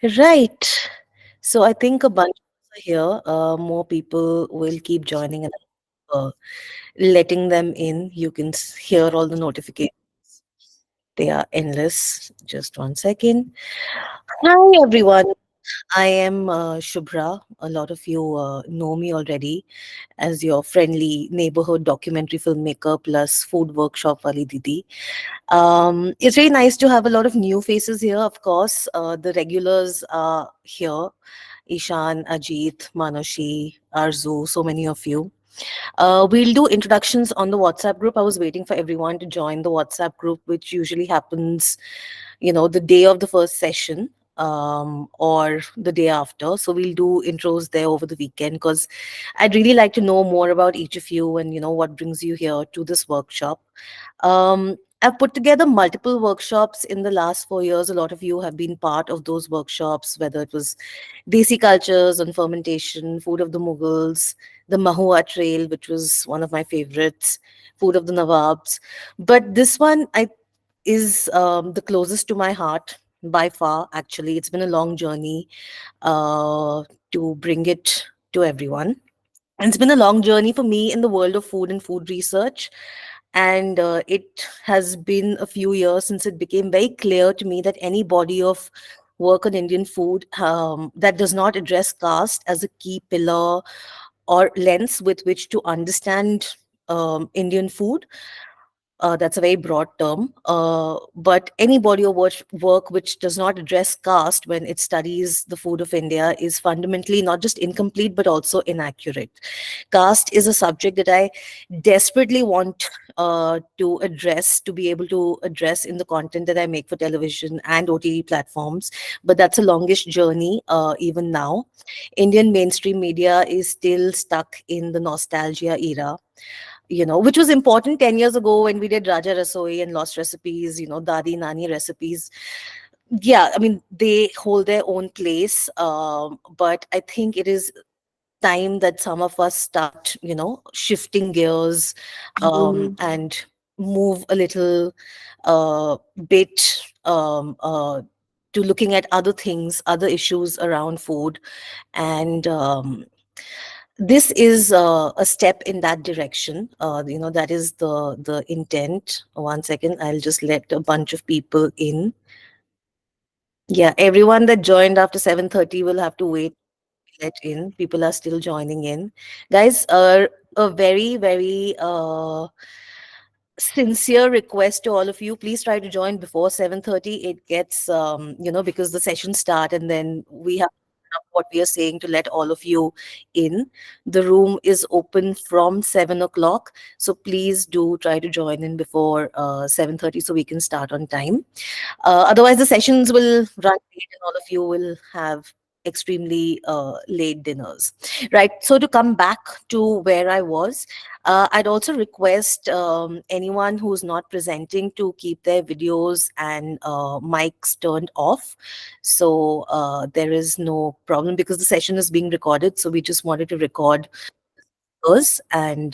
Right. So I think a bunch of us are here. More people will keep joining and letting them in. You can hear all the notifications. They are endless. Just one second. Hi, everyone. I am Shubhra. A lot of you know me already as your friendly neighborhood documentary filmmaker plus food workshop wali didi. It's very nice to have a lot of new faces here, of course. The regulars are here. Ishan, Ajit, Manashi, Arzu, so many of you. We'll do introductions on the WhatsApp group. I was waiting for everyone to join the WhatsApp group, which usually happens, the day of the first session or the day after. So we'll do intros there over the weekend because I'd really like to know more about each of you and, what brings you here to this workshop. I've put together multiple workshops in the last 4 years. A lot of you have been part of those workshops, whether it was Desi cultures on fermentation, food of the Mughals, the Mahua Trail, which was one of my favorites, food of the Nawabs. But this one is the closest to my heart by far, actually. It's been a long journey uh, to bring it to everyone. And it's been a long journey for me in the world of food and food research. And it has been a few years since it became very clear to me that any body of work on Indian food that does not address caste as a key pillar or lens with which to understand Indian food, that's a very broad term. But any body of work which does not address caste when it studies the food of India is fundamentally not just incomplete but also inaccurate. Caste is a subject that I desperately want to be able to address in the content that I make for television and OTT platforms. But that's a longish journey, even now. Indian mainstream media is still stuck in the nostalgia era, which was important 10 years ago when we did Raja Rasoi and Lost Recipes, Dadi Nani recipes. Yeah, I mean, they hold their own place. But I think it is time that some of us start, shifting gears and move a little bit to looking at other things, other issues around food. And this is a step in that direction. That is the intent. One second, I'll just let a bunch of people in. Yeah, everyone that joined after 7:30 will have to wait to let in. People are still joining in. Guys, a very, very sincere request to all of you, please try to join before 7:30. It gets because the sessions start and then we have what we are saying to let all of you in. The room is open from 7 o'clock, so please do try to join in before 7:30 so we can start on time. Otherwise, the sessions will run late and all of you will have extremely late dinners. Right. So, to come back to where I was, I'd also request anyone who's not presenting to keep their videos and mics turned off. So, there is no problem because the session is being recorded. So, we just wanted to record us. And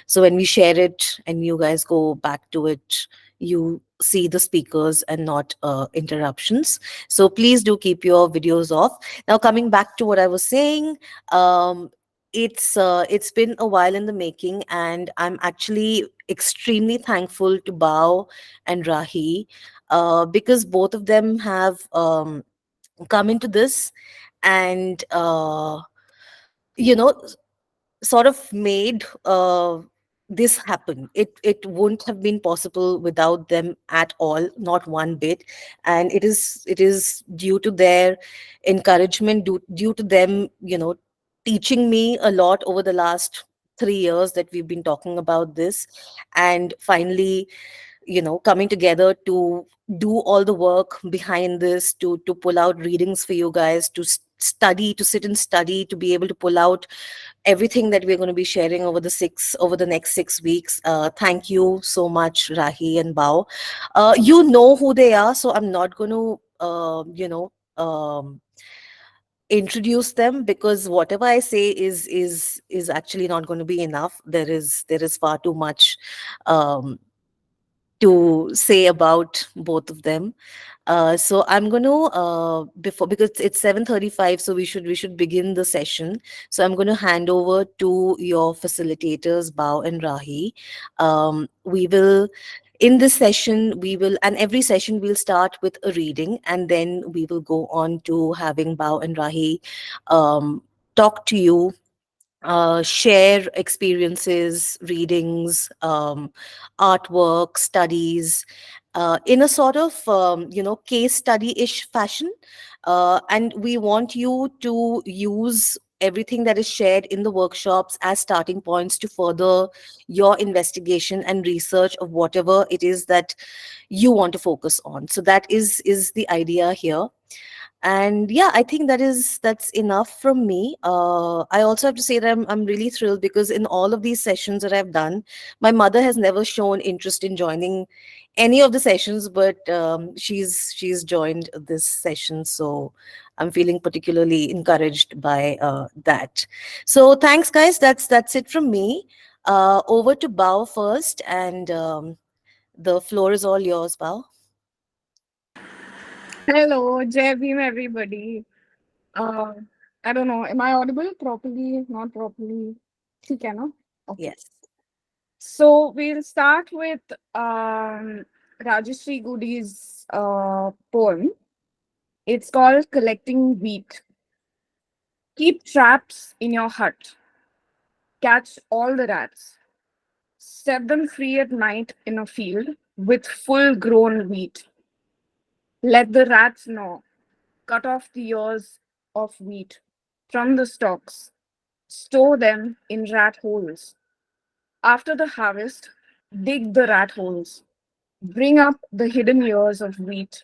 so when we share it and you guys go back to it, you see the speakers and not interruptions. So please do keep your videos off. Now coming back to what I was saying, it's been a while in the making, and I'm actually extremely thankful to Bao and Rahi, because both of them have come into this and you know sort of made this happen. It wouldn't have been possible without them at all, not one bit. And it is due to their encouragement, due to them, teaching me a lot over the last 3 years that we've been talking about this, and finally coming together to do all the work behind this, to pull out readings for you guys, to study, to sit and study, to be able to pull out everything that we're going to be sharing over the next 6 weeks. Thank you so much, Rahi and Bao. You know who they are, so I'm not going to introduce them, because whatever I say is actually not going to be enough. There is far too much um, to say about both of them. So I'm going to before, because it's 7:35, so we should begin the session. So I'm going to hand over to your facilitators, Bao and Rahi. We will In this session, we will, and every session we'll start with a reading, and then we will go on to having Bao and Rahi talk to you, share experiences, readings, artwork, studies, in a sort of case study-ish fashion. And we want you to use everything that is shared in the workshops as starting points to further your investigation and research of whatever it is that you want to focus on. So that is the idea here. And yeah, I think that's enough from me. I also have to say that I'm really thrilled, because in all of these sessions that I've done, my mother has never shown interest in joining any of the sessions, but she's joined this session, so I'm feeling particularly encouraged by that. So thanks, guys. That's it from me. Over to Bao first, and the floor is all yours, Bao. Hello, Jai Bhim, everybody. Uh, I don't know. Am I audible properly? Not properly. Okay, no? Okay. Yes. So we'll start with Rajashri Goody's poem. It's called Collecting Wheat. Keep traps in your hut. Catch all the rats. Set them free at night in a field with full grown wheat. Let the rats know. Cut off the ears of wheat from the stalks. Store them in rat holes. After the harvest, dig the rat holes. Bring up the hidden ears of wheat.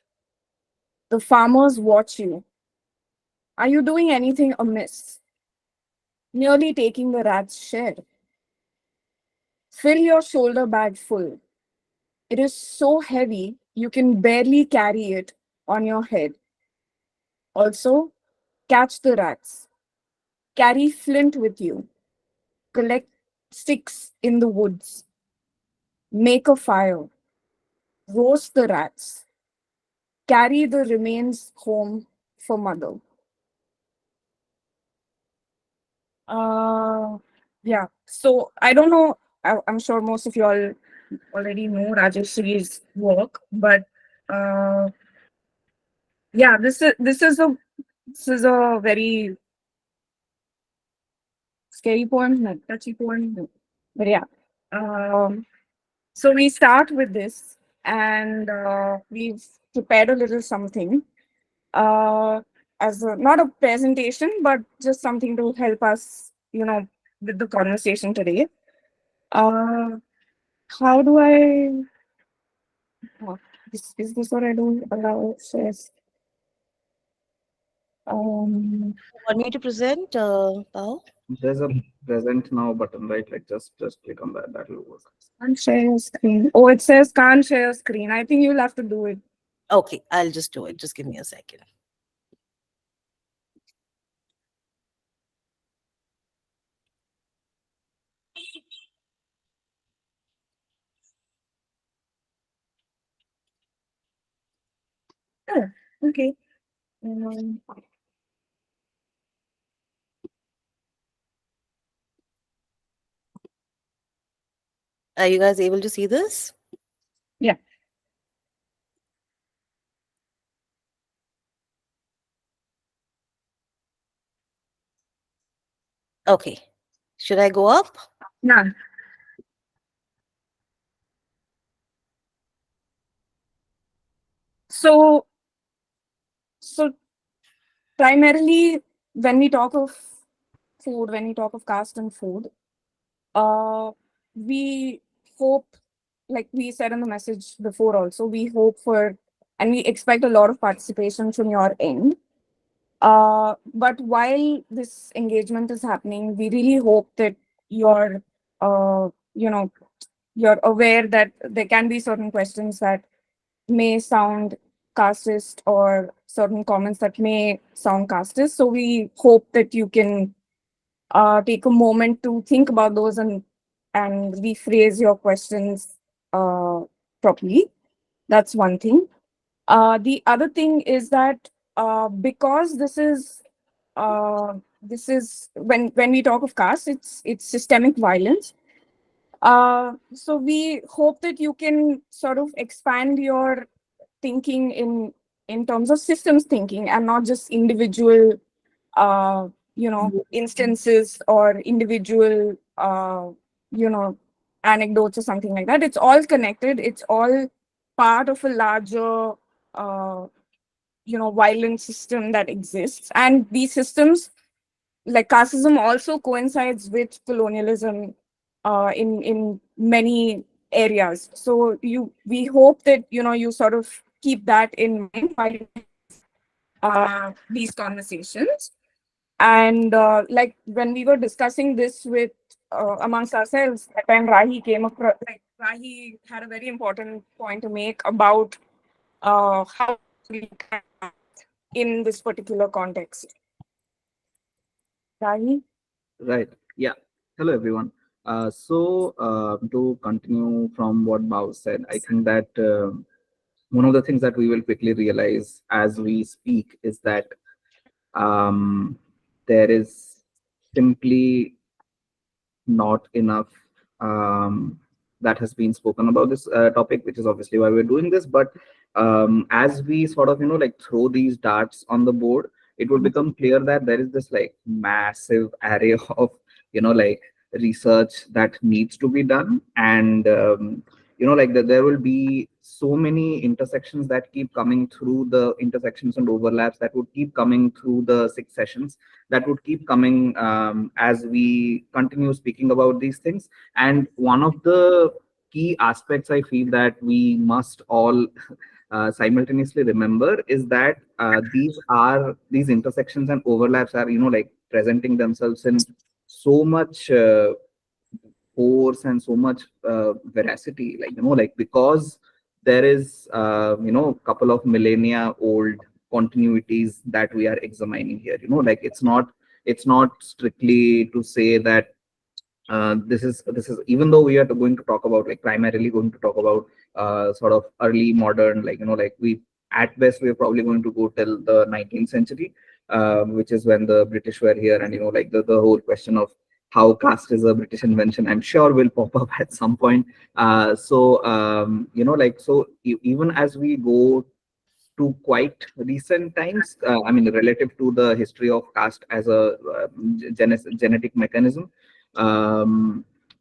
The farmers watch you. Are you doing anything amiss? Nearly taking the rat's share. Fill your shoulder bag full. It is so heavy you can barely carry it on your head. Also, catch the rats. Carry flint with you. Collect sticks in the woods. Make a fire. Roast the rats. Carry the remains home for mother. Uh, yeah. So I don't know. I'm sure most of you all already know Rajeshri's work, but uh, yeah, this is a very scary poem, no, touchy poem. No. But yeah. Um, so we start with this, and we've prepared a little something uh, as not a presentation, but just something to help us, with the conversation today. Uh, how do I? Oh, is this what I do? Allow says. Um, Want me to present, Bao? There's a present now button, right? Like just click on that. That will work. can't share your screen. Oh, it says can't share screen. I think you'll have to do it. Okay, I'll just do it. Just give me a second. Oh, okay. Um, Are you guys able to see this? yeah. Okay. Should I go up? Yeah. So, so primarily when we talk of food, when we talk of caste and food, uh, we hope, like we said in the message before, also we hope for and we expect a lot of participation from your end. But while this engagement is happening, we really hope that you're, uh, you know, you're aware that there can be certain questions that may sound casteist or certain comments that may sound casteist. So we hope that you can take a moment to think about those and rephrase your questions uh, properly. That's one thing. The other thing is that because this is when we talk of caste, it's systemic violence. So we hope that you can sort of expand your thinking in terms of systems thinking and not just individual instances or individual you know anecdotes or something like that. It's all connected. It's all part of a larger uh, violent system that exists, and these systems like casteism also coincides with colonialism in many areas. So we hope that you sort of keep that in mind while you these conversations. And like when we were discussing this with amongst ourselves, that time Rahi came across, like Rahi had a very important point to make about how we look at in this particular context. Rahi? Right. Yeah. Hello, everyone. To continue from what Bao said, I think that one of the things that we will quickly realize as we speak is that um, there is simply not enough that has been spoken about this topic, which is obviously why we're doing this. But as we sort of, like throw these darts on the board, it will become clear that there is this like massive array of, like research that needs to be done. And, like that there will be so many intersections that keep coming through the intersections and overlaps that would keep coming through the 6 sessions that would keep coming as we continue speaking about these things. And one of the key aspects I feel that we must all simultaneously remember is that these intersections and overlaps are, like presenting themselves in so much force and so much veracity, like, like because there is couple of millennia old continuities that we are examining here. Like it's not strictly to say that this is even though we are going to talk about, like primarily going to talk about sort of early modern, like, like we at best we're probably going to go till the 19th century, which is when the British were here. And like the whole question of how caste is a British invention, I'm sure will pop up at some point. Like so even as we go to quite recent times, I mean, relative to the history of caste as a genetic mechanism,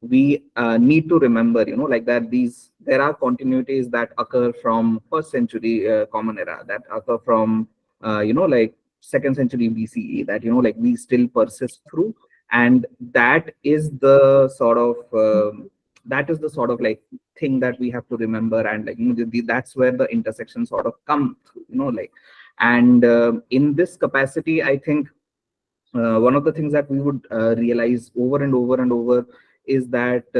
we need to remember, like that there are continuities that occur from first century common era, that occur from, like second century BCE, that, like we still persist through. And that is the sort of like thing that we have to remember. And like, that's where the intersection sort of come through, like. And in this capacity, I think one of the things that we would realize over and over and over is that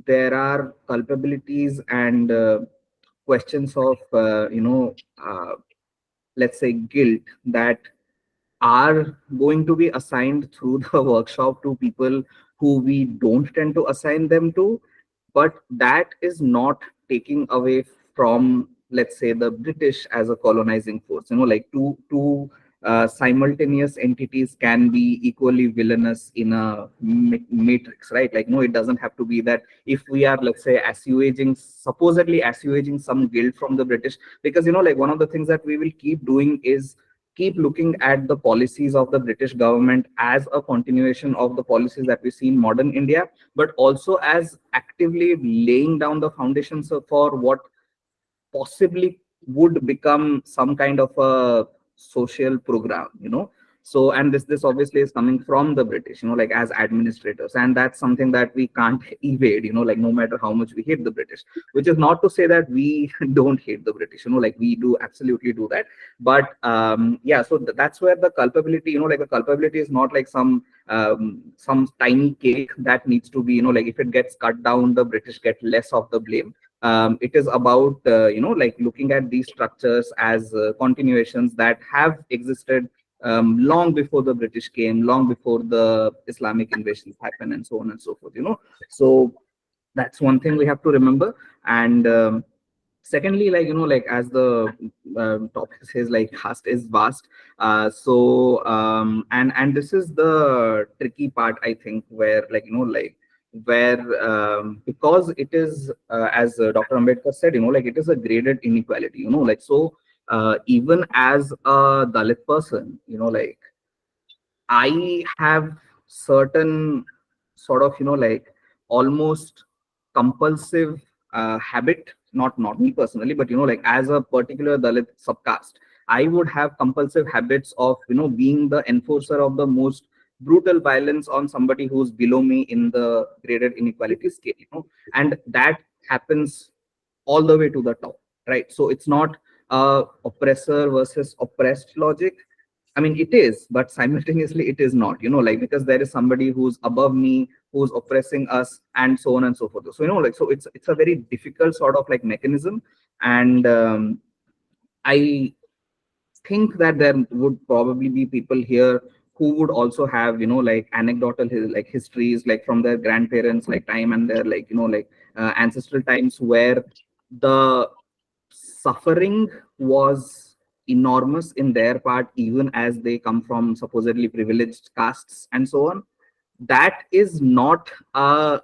there are culpabilities and questions of let's say guilt that are going to be assigned through the workshop to people who we don't tend to assign them to. But that is not taking away from, let's say, the British as a colonizing force. Like two simultaneous entities can be equally villainous in a matrix, right? Like, no, it doesn't have to be that. If we are, let's say, supposedly assuaging some guilt from the British, because, like one of the things that we will keep doing is keep looking at the policies of the British government as a continuation of the policies that we see in modern India, but also as actively laying down the foundations for what possibly would become some kind of a social program. So, and this obviously is coming from the British, like as administrators, and that's something that we can't evade, like no matter how much we hate the British. Which is not to say that we don't hate the British, like we do absolutely do that. But yeah, so that's where the culpability, like the culpability is not like some tiny cake that needs to be, like if it gets cut down, the British get less of the blame. It is about like looking at these structures as continuations that have existed long before the British came, long before the Islamic invasions happened, and so on and so forth. So That's one thing we have to remember. And secondly, like, like as the topic says, like caste is vast. And this is the tricky part, I think, where, like, like where because it is, as Dr. Ambedkar said, like it is a graded inequality, like, so even as a Dalit person, like I have certain sort of, like almost compulsive habit, not me personally, but like as a particular Dalit subcaste, I would have compulsive habits of, being the enforcer of the most brutal violence on somebody who's below me in the graded inequality scale, and that happens all the way to the top, right? So it's not oppressor versus oppressed logic. I mean, it is, but simultaneously it is not, like, because there is somebody who's above me, who's oppressing us, and so on and so forth. So, like, so it's a very difficult sort of like mechanism. And I think that there would probably be people here who would also have, like anecdotal like histories, like from their grandparents, like time, and their, like, like ancestral times, where the suffering was enormous in their part, even as they come from supposedly privileged castes and so on. That is not a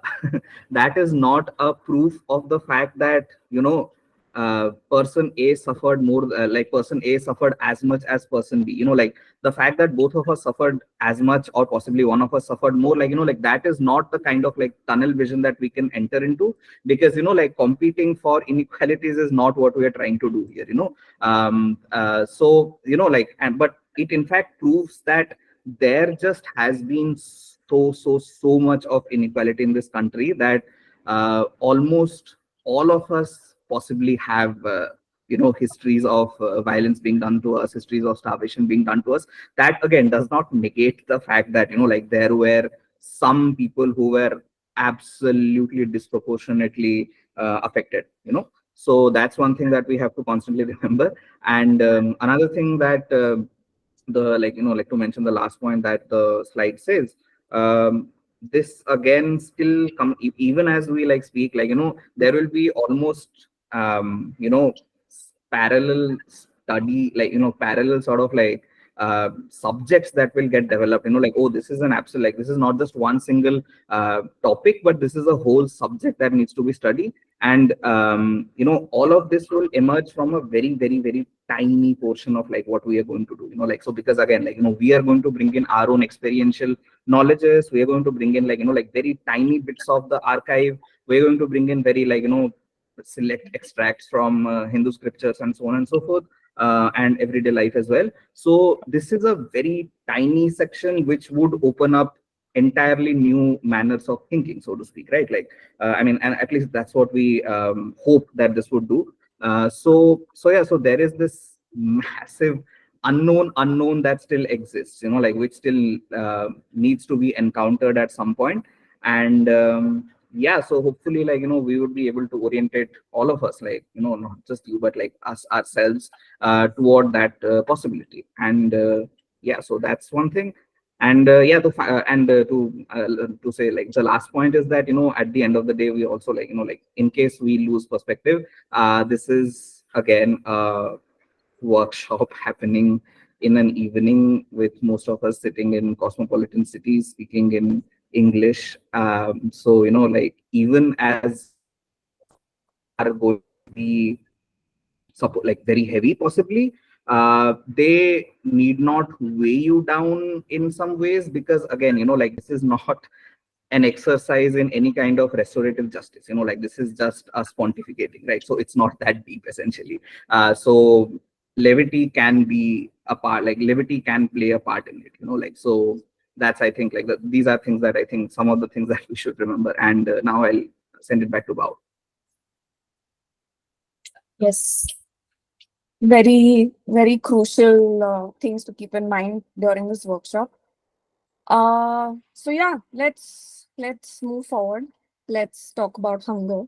that is not a proof of the fact that, person A suffered more, like person A suffered as much as person B. Like the fact that both of us suffered as much, or possibly one of us suffered more, like, like that is not the kind of like tunnel vision that we can enter into, because, like competing for inequalities is not what we are trying to do here. So, like, and but it in fact proves that there just has been so much of inequality in this country that almost all of us possibly have histories of violence being done to us, histories of starvation being done to us. That again does not negate the fact that, like there were some people who were absolutely disproportionately affected. So that's one thing that we have to constantly remember. And another thing that the like like to mention the last point that the slide says, this again still come even as we like speak, like, there will be almost parallel study, like, parallel sort of like subjects that will get developed, like, oh, this is an absolute, like, this is not just one single topic, but this is a whole subject that needs to be studied. And all of this will emerge from a very, very, very tiny portion of like what we are going to do, like, so because again, like, we are going to bring in our own experiential knowledges, we are going to bring in, like, like very tiny bits of the archive, we're going to bring in very, like, select extracts from Hindu scriptures and so on and so forth, and everyday life as well. So this is a very tiny section which would open up entirely new manners of thinking, so to speak, right? Like, I mean, and at least that's what we hope that this would do. So yeah, so there is this massive unknown that still exists, like, which still needs to be encountered at some point. And yeah, so hopefully, like, we would be able to orientate all of us, like, not just you, but like us ourselves, toward that possibility. And yeah, so that's one thing. And yeah, to say, like, the last point is that, at the end of the day, we also, like, like, in case we lose perspective, this is again a workshop happening in an evening, with most of us sitting in cosmopolitan cities speaking in English. So, like, even as topics are going to be like very heavy possibly, they need not weigh you down in some ways, because again, like, this is not an exercise in any kind of restorative justice, like, this is just us pontificating, right? So it's not that deep, essentially. So levity can be a part, like levity can play a part in it, like, so that's, I think, like, these are things that I think, some of the things that we should remember. And now I'll send it back to Bao. Yes, very, very crucial things to keep in mind during this workshop. So yeah, let's move forward. Let's talk about hunger.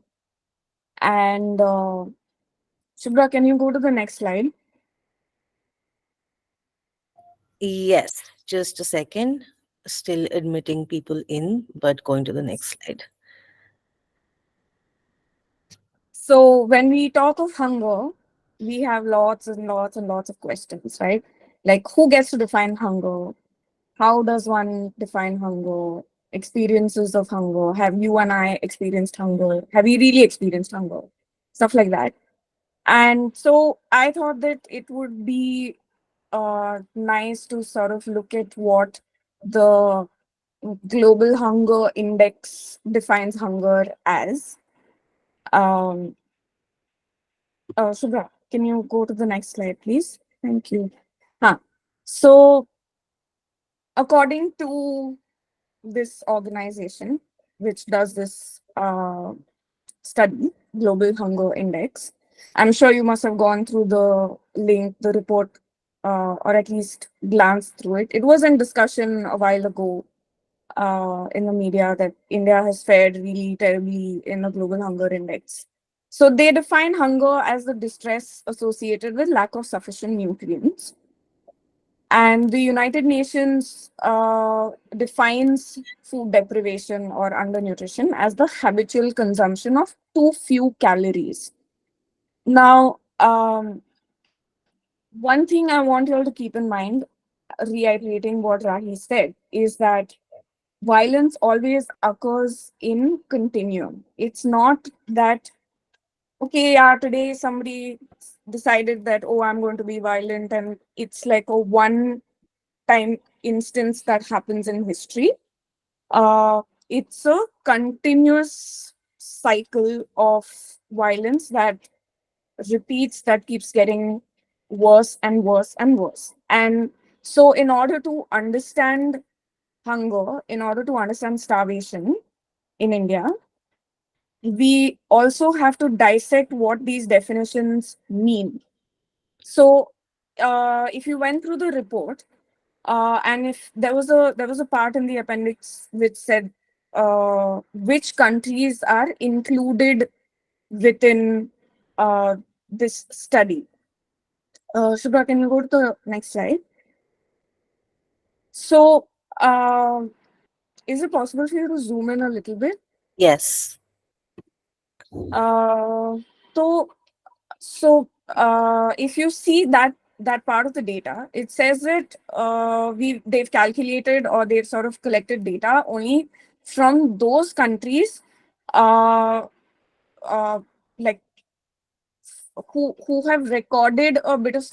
And Shubhra, can you go to the next slide? Yes, just a second. Still admitting people in, but going to the next slide. So when we talk of hunger, we have lots and lots and lots of questions, right? Like who gets to define hunger? How does one define hunger? Experiences of hunger. Have you and I experienced hunger? Have we really experienced hunger? Stuff like that. And so I thought that it would be nice to sort of look at what the Global Hunger Index defines hunger as. Um, Subra, can you go to the next slide, please? Thank you. Huh. So, according to this organization, which does this study, Global Hunger Index, I'm sure you must have gone through the link, the report, or at least glanced through it. It was in discussion a while ago in the media that India has fared really terribly in the Global Hunger Index. So they define hunger as the distress associated with lack of sufficient nutrients. And the United Nations defines food deprivation or undernutrition as the habitual consumption of too few calories. Now, one thing I want you all to keep in mind, reiterating what Rahi said, is that violence always occurs in continuum. It's not that, okay, yeah, today somebody decided that, oh, I'm going to be violent, and it's like a one time instance that happens in history. It's a continuous cycle of violence that repeats, that keeps getting worse and worse and worse. And so, in order to understand hunger, in order to understand starvation in India, we also have to dissect what these definitions mean. So, if you went through the report, and if there was a part in the appendix which said which countries are included within this study. Shubha, can you go to the next slide? So, is it possible for you to zoom in a little bit? Yes. Uh, so, so if you see that part of the data, it says that they've calculated or they've sort of collected data only from those countries, uh, uh, like who have recorded a bit of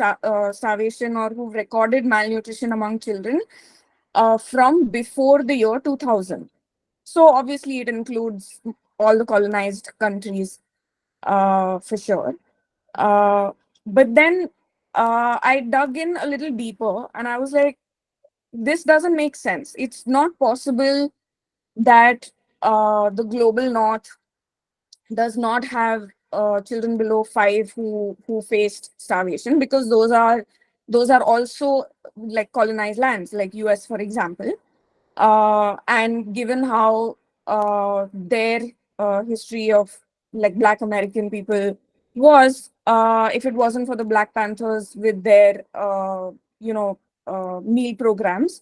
starvation or who've recorded malnutrition among children from before the year 2000. So obviously it includes all the colonized countries for sure. Uh, but then I dug in a little deeper and I was like, this doesn't make sense. It's not possible that the global north does not have children below 5 who faced starvation, because those are also like colonized lands, like US, for example. And given how their history of like Black American people was, if it wasn't for the Black Panthers with their meal programs,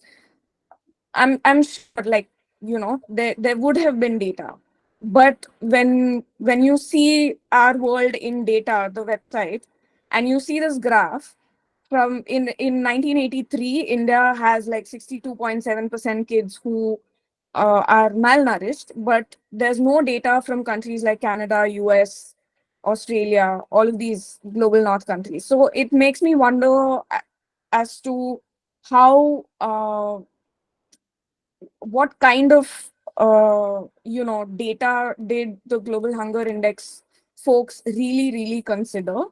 I'm sure, like, there would have been data. But when you see Our World in Data, the website, and you see this graph from in 1983, India has like 62.7% kids who are malnourished, but there's no data from countries like Canada, US, Australia, all of these global north countries. So it makes me wonder as to how what kind of data did the Global Hunger Index folks really consider.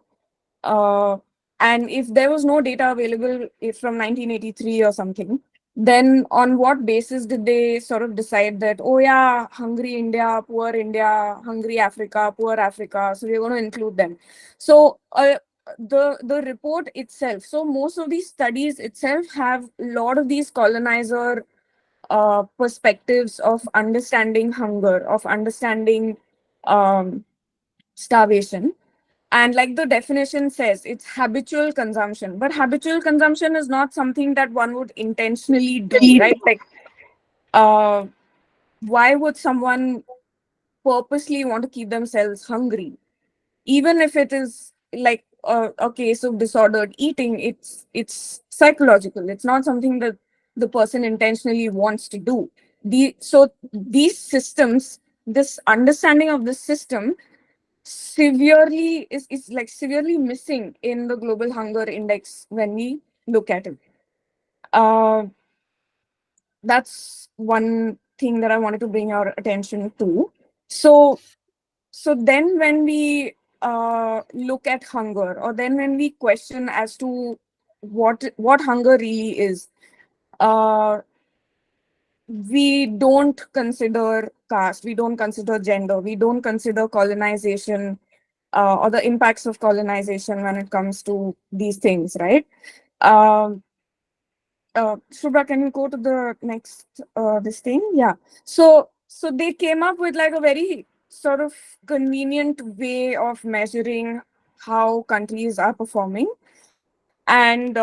uh, and if there was no data available from 1983 or something, then on what basis did they sort of decide that, oh yeah, hungry India, poor India, hungry Africa, poor Africa, so we're going to include them? So the report itself, so most of these studies itself have a lot of these colonizer perspectives of understanding hunger, of understanding um, starvation. And like the definition says, it's habitual consumption. But habitual consumption is not something that one would intentionally do, right? Like, uh, why would someone purposely want to keep themselves hungry? even if it is like a case of disordered eating, it's psychological. It's not something that the person intentionally wants to do. So these systems, this understanding of the system is like severely missing in the global hunger index when we look at it. uh, that's one thing that I wanted to bring our attention to. So so then when we look at hunger, or then when we question as to what hunger really is, uh, we don't consider caste, we don't consider gender, we don't consider colonization, or the impacts of colonization when it comes to these things, right? Um, Shubha, can you go to the next this thing? Yeah. So they came up with like a very sort of convenient way of measuring how countries are performing. And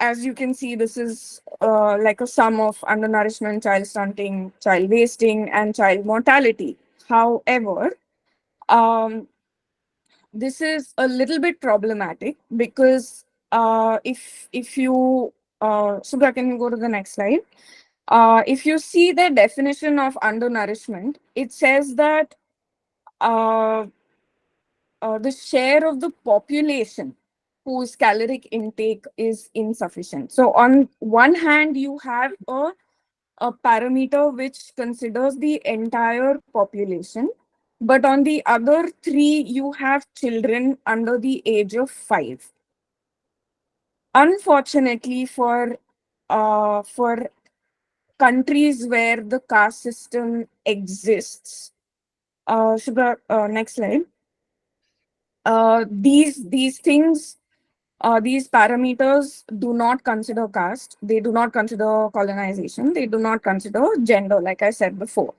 as you can see, this is like a sum of undernourishment, child stunting, child wasting, and child mortality. However, um, this is a little bit problematic because if you Subra, can you go to the next slide? If you see the definition of undernourishment, it says that uh, the share of the population whose caloric intake is insufficient. So, on one hand, you have a parameter which considers the entire population, but on the other three, you have children under the age of 5. Unfortunately, for countries where the caste system exists, Shubha, next slide. These things, these parameters do not consider caste. They do not consider colonization. They do not consider gender, like I said before.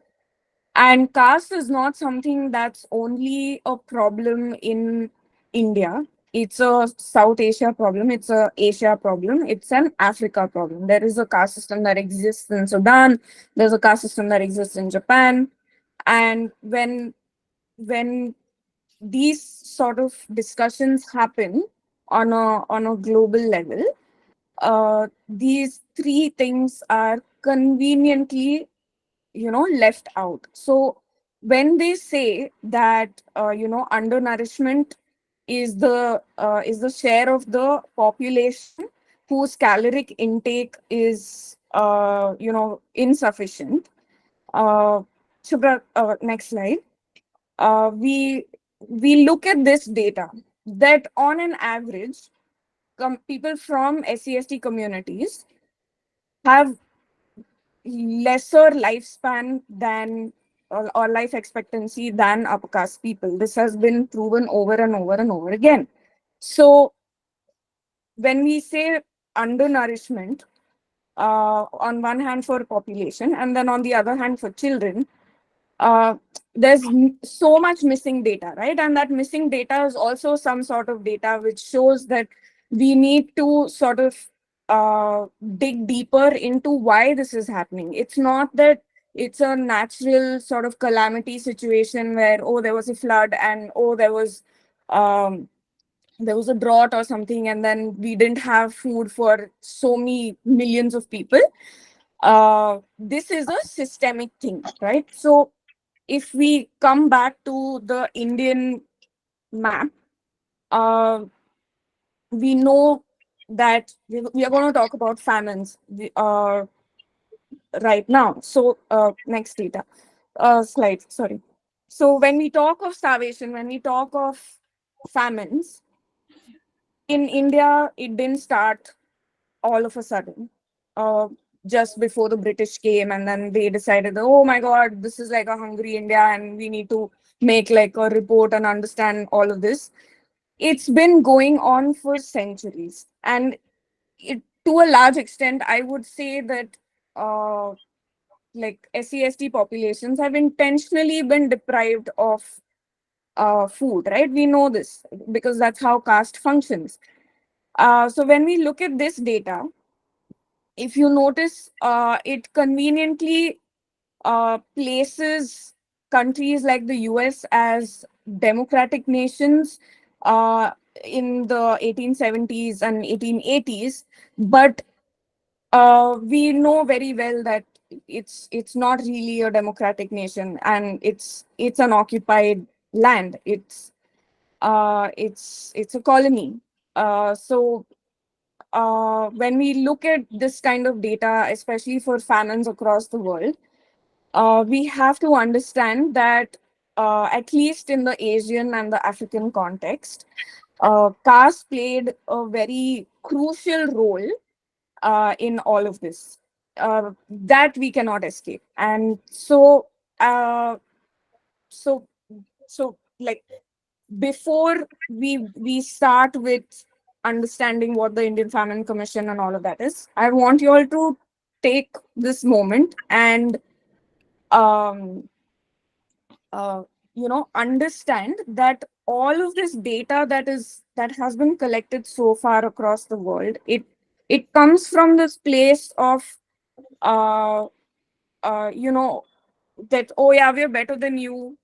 And caste is not something that's only a problem in India. It's a South Asia problem. It's a Asia problem. It's an Africa problem. There is a caste system that exists in Sudan. There's a caste system that exists in Japan. And when these sort of discussions happen on a global level, these three things are conveniently, left out. So when they say that, undernourishment is the share of the population whose caloric intake is insufficient. uh Shubra, next slide. We look at this data that on an average, people from SCST communities have lesser lifespan than, or life expectancy than upper caste people. This has been proven over and over and over again. So when we say undernourishment, on one hand for population and then on the other hand for children, uh, there's so much missing data, right? And that missing data is also some sort of data which shows that we need to sort of dig deeper into why this is happening. It's not that it's a natural sort of calamity situation where, oh, there was a flood, and oh, um, there was a drought or something, and then we didn't have food for so many millions of people. This is a systemic thing, right? So if we come back to the Indian map, uh, we know that we are going to talk about famines right now. So, next data, slide, sorry. So, when we talk of starvation, when we talk of famines, in India, it didn't start all of a sudden. Uh, just before the British came, and then they decided, oh my God, this is like a hungry India, and we need to make like a report and understand all of this. It's been going on for centuries, and to a large extent, I would say that like SCST populations have intentionally been deprived of food, right? We know this because that's how caste functions. So when we look at this data, if you notice, it conveniently places countries like the US as democratic nations uh, in the 1870s and 1880s, but we know very well that it's not really a democratic nation, and it's an occupied land. It's a colony. So when we look at this kind of data, especially for famines across the world, we have to understand that at least in the Asian and the African context, caste played a very crucial role in all of this, that we cannot escape. And uh, so, so like before we start with understanding what the Indian Famine Commission and all of that is, I want you all to take this moment and um, uh, understand that all of this data that has been collected so far across the world, it comes from this place of uh, you know that, oh yeah, we're better than you.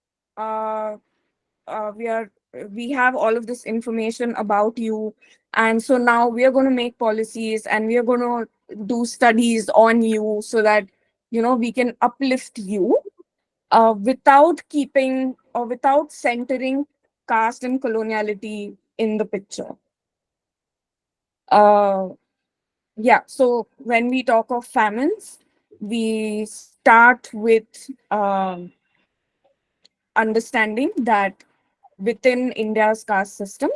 uh, we are we have all of this information about you, and so now we are going to make policies and we are going to do studies on you so that we can uplift you, without keeping or without centering caste and coloniality in the picture. uh, yeah, so when we talk of famines, we start with understanding that within India's caste system,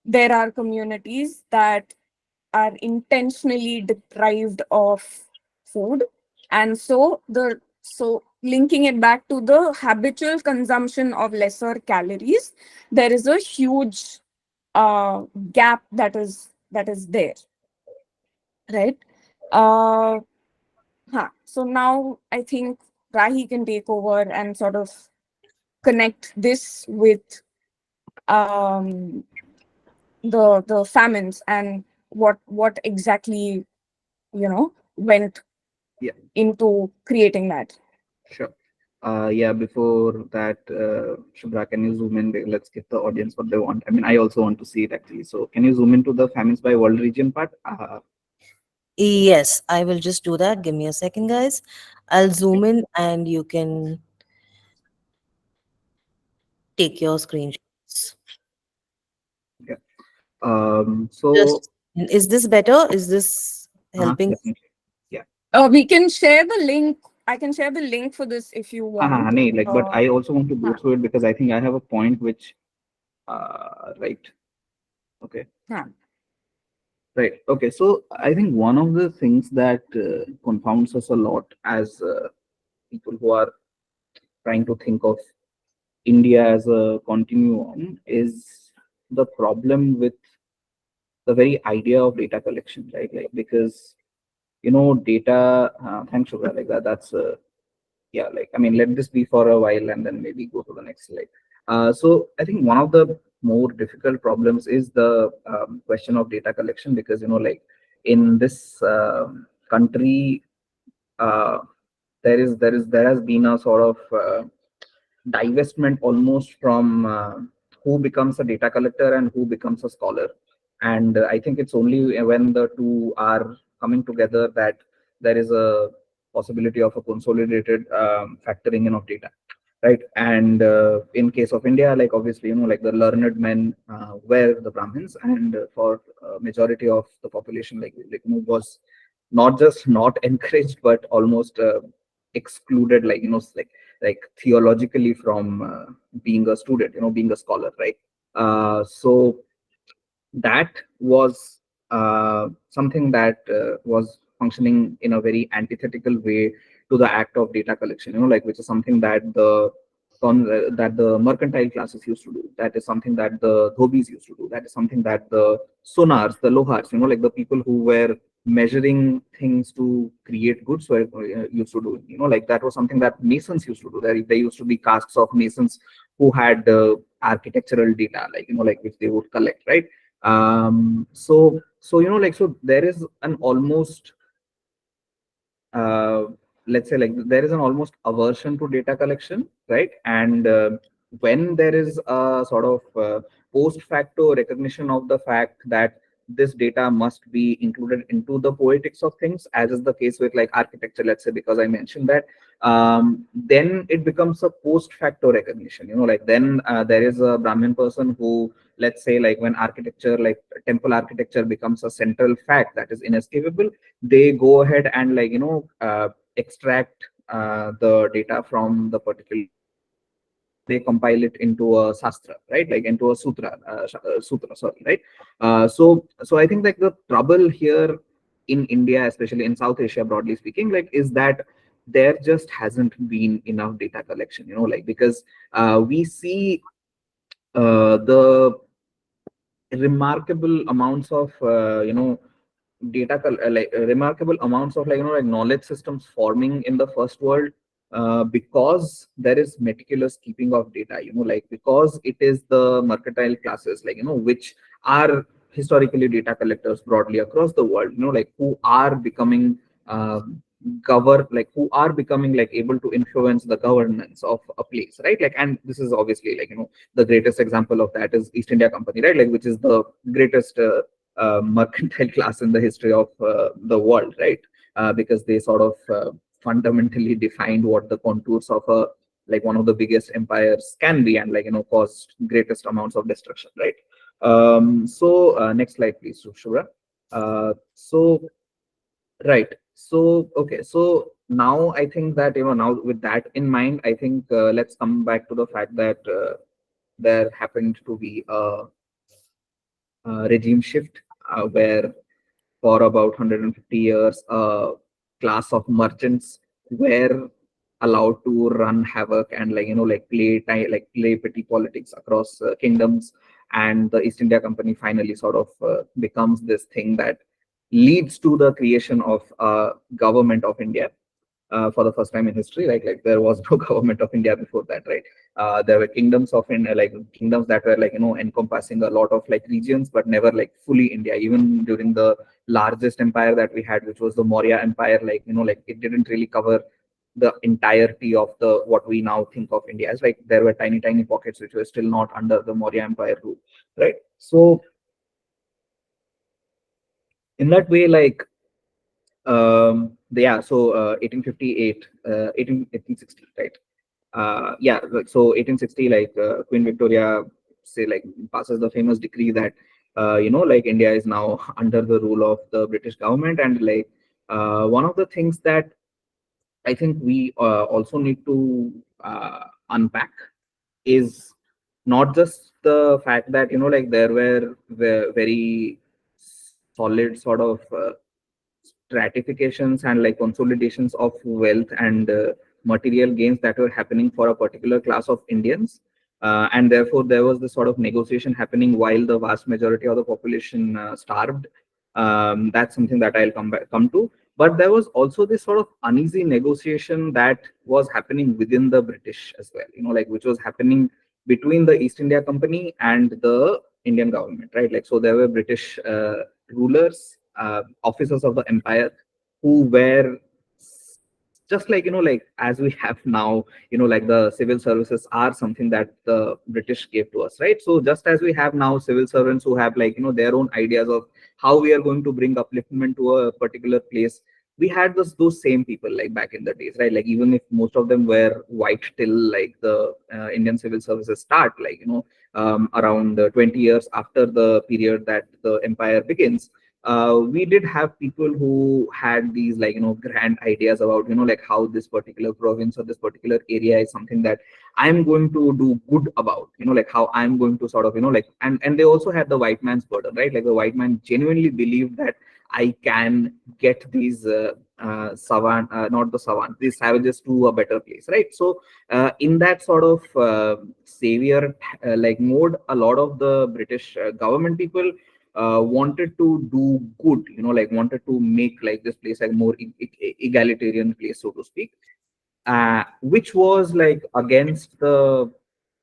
there are communities that are intentionally deprived of food. And so linking it back to the habitual consumption of lesser calories, there is a huge uh, gap that is there, right? uh, so now I think Rahi can take over and sort of connect this with um, the famines and what exactly went Yeah, into creating that. sure. Yeah, before that, Shubhra, can you zoom in? Let's give the audience what they want. I mean, I also want to see it actually. So, can you zoom into the famines by world region part? Yes, I will just do that. Give me a second, guys. I'll zoom in and you can take your screenshots. Yeah. Just is this better? Is this helping? Definitely. Yeah. We can share the link. I can share the link for this if you want. Nahi, like, but I also want to go Huh, through it because I think I have a point which, right. Okay. huh. Right. Okay. So I think one of the things that confounds us a lot as people who are trying to think of India as a continuum is the problem with the very idea of data collection, right? Like, because, data, thanks, Shubha, like that, that's yeah, like, I mean, let this be for a while and then maybe go to the next slide. So I think one of the more difficult problems is the question of data collection, because like in this country, uh, there has been a sort of divestment almost from who becomes a data collector and who becomes a scholar. And I think it's only when the two are coming together that there is a possibility of a consolidated factoring in of data, right? And in case of India, like, obviously, like the learned men were the Brahmins, and for majority of the population, was not just not encouraged but almost excluded, like theologically from being a student, being a scholar, right? So that was something that was functioning in a very antithetical way to the act of data collection, like, which is something that that the mercantile classes used to do. That is something that the dhobis used to do. That is something that the sonars, the lohars, like the people who were measuring things to create goods were used to do. Like, that was something that masons used to do. There used to be castes of masons who had architectural data, like, which they would collect, right? So there is an almost uh, let's say like there is an almost aversion to data collection, right? And when there is a sort of post facto recognition of the fact that this data must be included into the poetics of things, as is the case with like architecture, let's say, because I mentioned that, then it becomes a post facto recognition. Like then there is a Brahmin person who, let's say, like when architecture, like temple architecture, becomes a central fact that is inescapable, they go ahead and like extract the data from the particular temple, and they compile it into a sastra, right? Like into a sutra, sorry, right? So I think like the trouble here in India, especially in South Asia, broadly speaking, like is that there just hasn't been enough data collection, like because we see the remarkable amounts of remarkable amounts of like knowledge systems forming in the first world, because there is meticulous keeping of data, like because it is the mercantile classes, like which are historically data collectors broadly across the world, like who are becoming who are becoming like able to influence the governance of a place, right? Like, and this is obviously like the greatest example of that is East India Company, right? Like, which is the greatest mercantile class in the history of the world, right? Because they sort of fundamentally defined what the contours of a like one of the biggest empires can be, and like caused greatest amounts of destruction, right? Next slide, please, Shura. So right. So, okay. So now I think that, now with that in mind, I think let's come back to the fact that there happened to be a regime shift where for about 150 years, a class of merchants were allowed to run havoc and like play petty politics across kingdoms, and the East India Company finally sort of becomes this thing that leads to the creation of a government of India for the first time in history. Like there was no government of India before that, right? There were kingdoms of India, like kingdoms that were like encompassing a lot of like regions, but never like fully India. Even during the largest empire that we had, which was the Maurya Empire, like like it didn't really cover the entirety of the what we now think of India as. Like there were tiny tiny pockets which were still not under the Maurya Empire rule, right? So in that way, like yeah, so 1858 1860, right? Yeah, like, so 1860, like Queen Victoria say like passes the famous decree that like India is now under the rule of the British government. And like one of the things that I think we also need to unpack is not just the fact that like there were very solid sort of stratifications and like consolidations of wealth and material gains that were happening for a particular class of Indians. And therefore, there was this sort of negotiation happening while the vast majority of the population starved. That's something that I'll come to. But there was also this sort of uneasy negotiation that was happening within the British as well, like which was happening between the East India Company and the Indian government, right? Like, so there were British rulers, officers of the empire, who were just like like as we have now, like the civil services are something that the British gave to us, right? So just as we have now civil servants who have like their own ideas of how we are going to bring upliftment to a particular place, we had those same people like back in the days, right? Like even if most of them were white till like the Indian civil services start, like around 20 years after the period that the empire begins, we did have people who had these like grand ideas about like how this particular province or this particular area is something that I'm going to do good about, like how I'm going to sort of like, and they also had the white man's burden, right? Like the white man genuinely believed that I can get these not the savant, these savages to a better place, right? So in that sort of savior like mode, a lot of the British government people wanted to do good, like wanted to make like this place like more egalitarian place, so to speak, which was like against the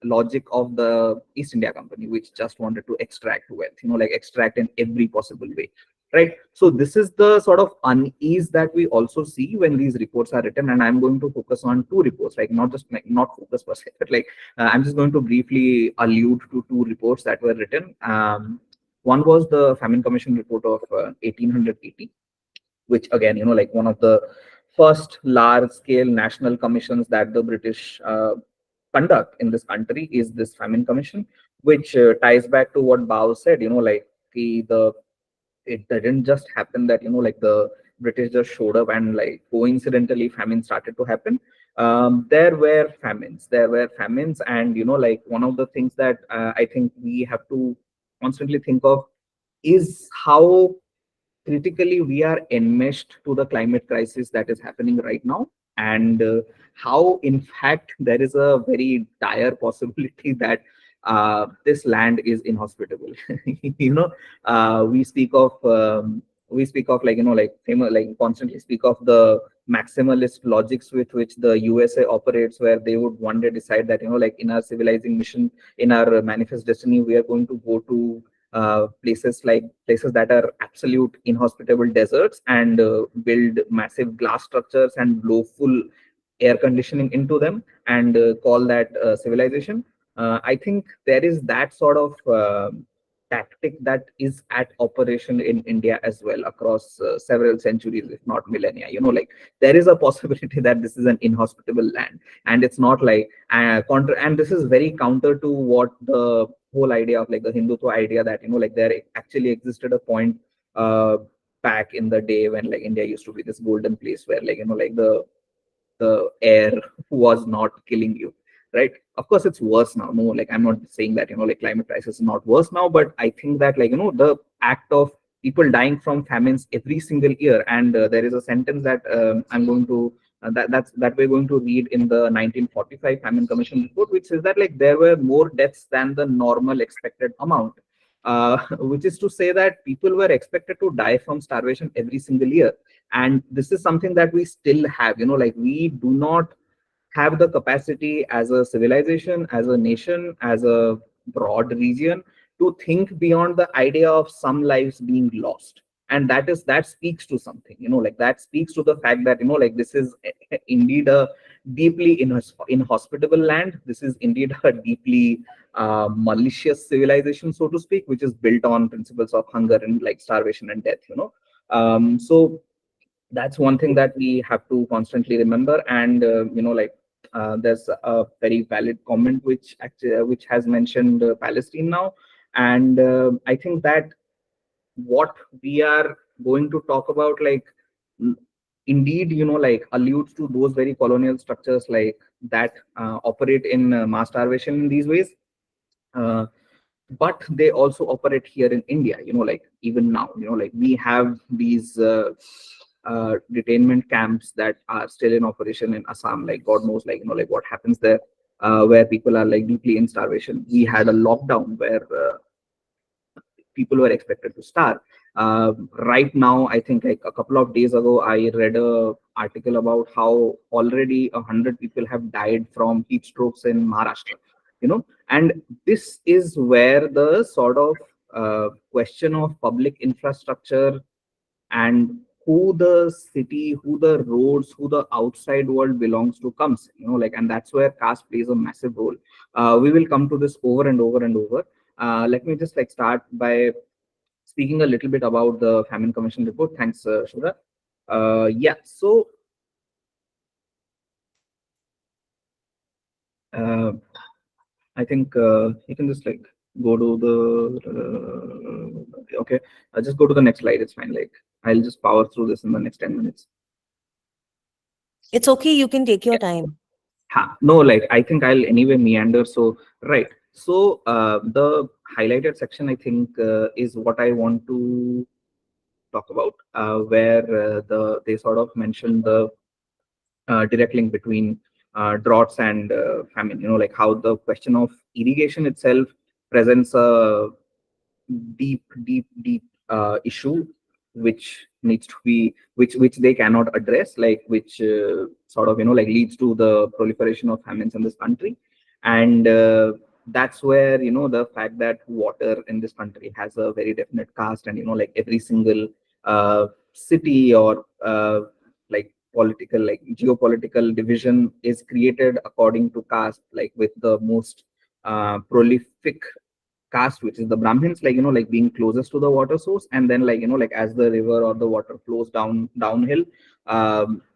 logic of the East India Company, which just wanted to extract wealth, like extract in every possible way. right? So this is the sort of unease that we also see when these reports are written, and I'm going to focus on two reports, like not just like not focus per se, but like I'm just going to briefly allude to two reports that were written. One was the Famine Commission report of 1880, which again, like one of the first large scale national commissions that the British conduct in this country is this Famine Commission, which ties back to what Bao said, like the it didn't just happen that like the British just showed up and like coincidentally famine started to happen. There were famines, and like one of the things that I think we have to constantly think of is how critically we are enmeshed to the climate crisis that is happening right now, and how in fact there is a very dire possibility that this land is inhospitable. you know we speak of like like famous, like constantly speak of the maximalist logics with which the USA operates, where they would one day decide that like in our civilizing mission, in our manifest destiny, we are going to go to places that are absolute inhospitable deserts, and build massive glass structures and blow full air conditioning into them, and call that civilization. I think there is that sort of tactic that is at operation in India as well across several centuries, if not millennia. Like there is a possibility that this is an inhospitable land, and it's not like counter. And this is very counter to what the whole idea of like the Hindutva idea that like there actually existed a point uh, back in the day when like India used to be this golden place where like like the air was not killing you, right? Of course it's worse now. No, like I'm not saying that like climate crisis is not worse now, but I think that like the act of people dying from famines every single year, and there is a sentence that I'm going to that we're going to read in the 1945 famine commission report, which says that like there were more deaths than the normal expected amount, which is to say that people were expected to die from starvation every single year. And this is something that we still have. Like we do not have the capacity as a civilization, as a nation, as a broad region, to think beyond the idea of some lives being lost. And that speaks to something. Like that speaks to the fact that like this is indeed a deeply inhospitable land. This is indeed a deeply malicious civilization, so to speak, which is built on principles of hunger and like starvation and death. So that's one thing that we have to constantly remember. And like there's a very valid comment which actually which has mentioned Palestine now. And I think that what we are going to talk about, like mm, indeed like alludes to those very colonial structures like that operate in mass starvation in these ways. uh, but they also operate here in India. Like even now, like we have these detainment camps that are still in operation in Assam. Like God knows, like like what happens there, where people are like deeply in starvation. We had a lockdown where people were expected to starve. Right now, I think like a couple of days ago, I read a article about how already 100 people have died from heat strokes in Maharashtra. And this is where the sort of question of public infrastructure and who the city, who the roads, who the outside world belongs to comes. Like, and that's where caste plays a massive role. We will come to this over and over and over. Let me just like start by speaking a little bit about the Famine Commission report. Thanks, Shura. Yeah, so uh, I think you can just like go to the okay. Just go to the next slide. It's fine. Like I'll just power through this in the next 10 minutes. It's okay, you can take your time. No, like I think I'll anyway meander. So right. So the highlighted section I think is what I want to talk about, where they sort of mention the direct link between droughts and famine. Like how the question of irrigation itself presents a deep issue which needs to be which they cannot address, like which sort of like leads to the proliferation of famines in this country. And that's where the fact that water in this country has a very definite caste, and like every single city or like political, like geopolitical division is created according to caste, like with the most prolific caste, which is the Brahmins, like like being closest to the water source, and then like like as the river or the water flows downhill,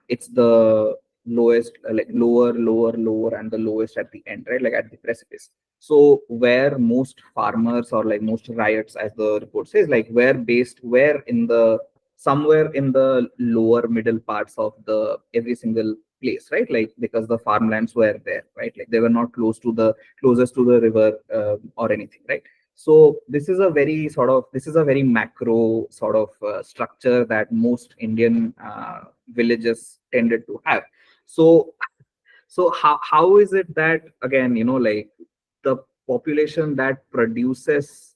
it's the lowest, like lower, and the lowest at the end, right? Like at the precipice. So where most farmers or like most riots, as the report says, like where in the somewhere in the lower middle parts of the every single place, right? Like because the farmlands were there, right? Like they were not closest to the river or anything, right? So this is a very macro sort of structure that most Indian villages tended to have. So how is it that, again, like the population that produces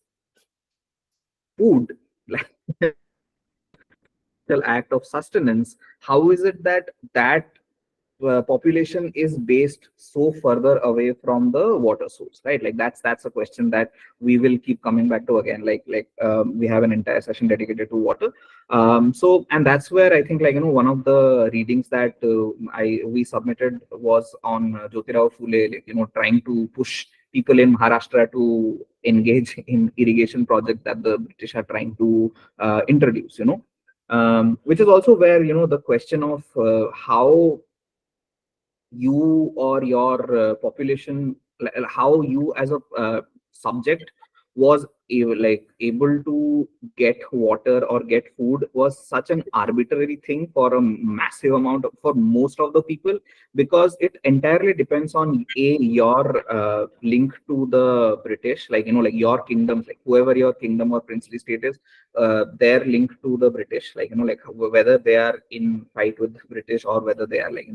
food, like act of sustenance, how is it that population is based so further away from the water source, right? Like that's a question that we will keep coming back to again, we have an entire session dedicated to water. So, and that's where I think, like one of the readings that I we submitted was on Jyotirao Phule, like trying to push people in Maharashtra to engage in irrigation project that the British are trying to introduce, which is also where the question of how you or your population, how you as a subject was able to get water or get food, was such an arbitrary thing for a massive amount for most of the people, because it entirely depends on your link to the British, like like your kingdoms, like whoever your kingdom or princely state is, their link to the British, like like whether they are in fight with the British or whether they are like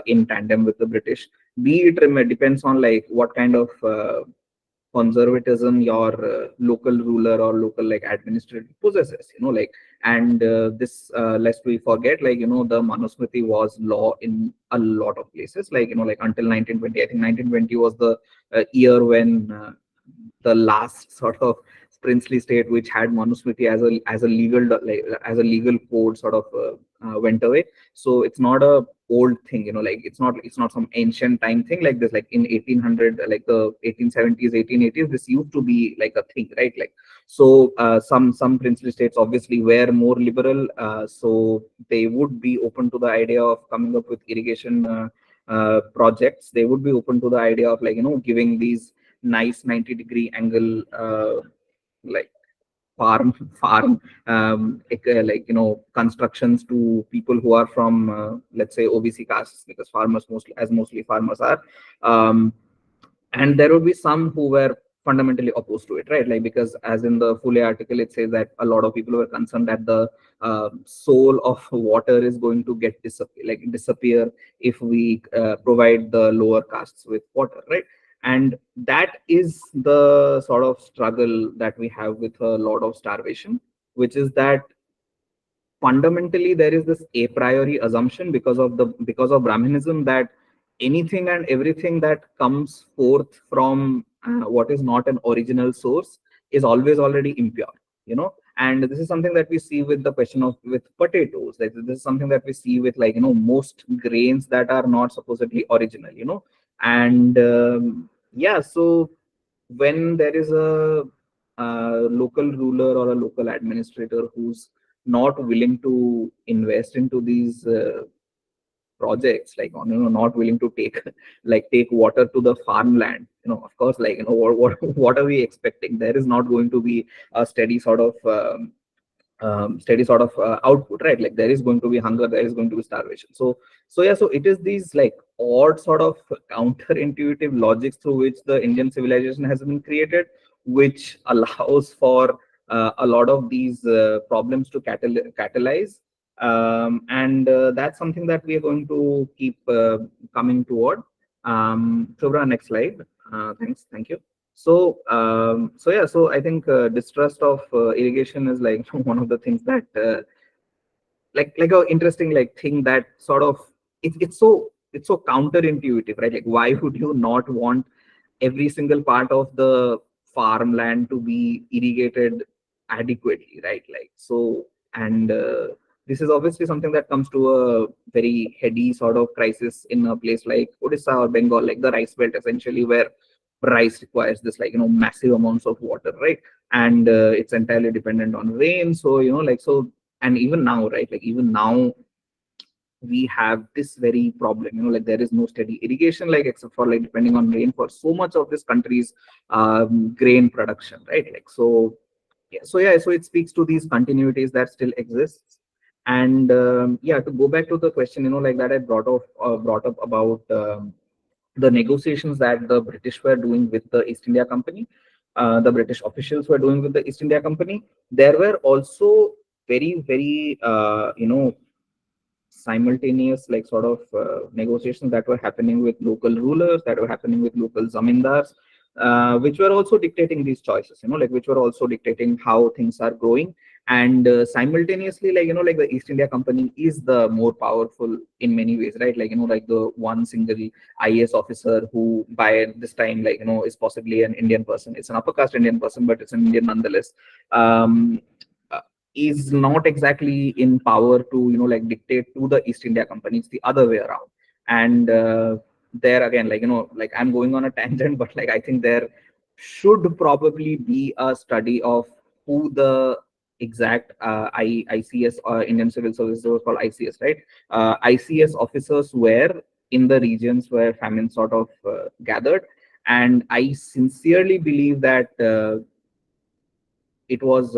in tandem with the British. Be it depends on like what kind of conservatism your local ruler or local like administrator possesses, like. And this lest we forget, like the Manusmriti was law in a lot of places, like like until 1920. I think 1920 was the year when the last sort of princely state which had Manusmriti as a legal, like as a legal code sort of went away. So it's not a old thing, like it's not some ancient time thing like this, like in 1800, like the 1870s, 1880s, this used to be like a thing, right? Like, so some princely states obviously were more liberal, so they would be open to the idea of coming up with irrigation projects. They would be open to the idea of like giving these nice 90-degree angle like farm like constructions to people who are from let's say OBC castes, because farmers mostly farmers are, um, and there would be some who were fundamentally opposed to it, right? Like, because as in the Fule article, it says that a lot of people were concerned that the soul of water is going to get disappear if we provide the lower castes with water, right? And that is the sort of struggle that we have with a lot of starvation, which is that fundamentally there is this a priori assumption because of Brahmanism, that anything and everything that comes forth from what is not an original source is always already impure, and this is something that we see with the question of with potatoes. Like, this is something that we see with like most grains that are not supposedly original, and yeah. So when there is a local ruler or a local administrator who's not willing to invest into these projects, like not willing to take take water to the farmland, of course, like what are we expecting? There is not going to be a steady sort of output, right? Like, there is going to be hunger, there is going to be starvation. So yeah, so it is these like odd sort of counterintuitive logics through which the Indian civilization has been created, which allows for a lot of these problems to catalyze, and that's something that we are going to keep coming toward. Shobra, next slide. Thank you. So yeah, so I think distrust of irrigation is like one of the things that like a interesting like thing that sort of it's so counterintuitive, right? Like, why would you not want every single part of the farmland to be irrigated adequately, right? Like, so And this is obviously something that comes to a very heady sort of crisis in a place like Odisha or Bengal, like the rice belt, essentially, where rice requires this, like, massive amounts of water, right? And it's entirely dependent on rain. So, and even now, right, like even now we have this very problem, like there is no steady irrigation, like except for like depending on rain for so much of this country's grain production, right? Like, so yeah, so it speaks to these continuities that still exists. And yeah, to go back to the question, like that I brought up about the negotiations that the British were doing with the East India Company, the British officials were doing with the East India Company. There were also very simultaneous, like sort of negotiations that were happening with local rulers, that were happening with local zamindars, which were also dictating these choices, like which were also dictating how things are growing. And simultaneously, like, like the East India Company is the more powerful in many ways, right? Like, like the one single IAS officer who by this time, like, is possibly an Indian person. It's an upper caste Indian person, but it's an Indian nonetheless. um, is not exactly in power to, like dictate to the East India Company. It's the other way around. And there again, like, like I'm going on a tangent, but like I think there should probably be a study of who the exact ICS, Indian Civil Services was called ICS, right? ICS officers were in the regions where famine sort of gathered. And I sincerely believe that it was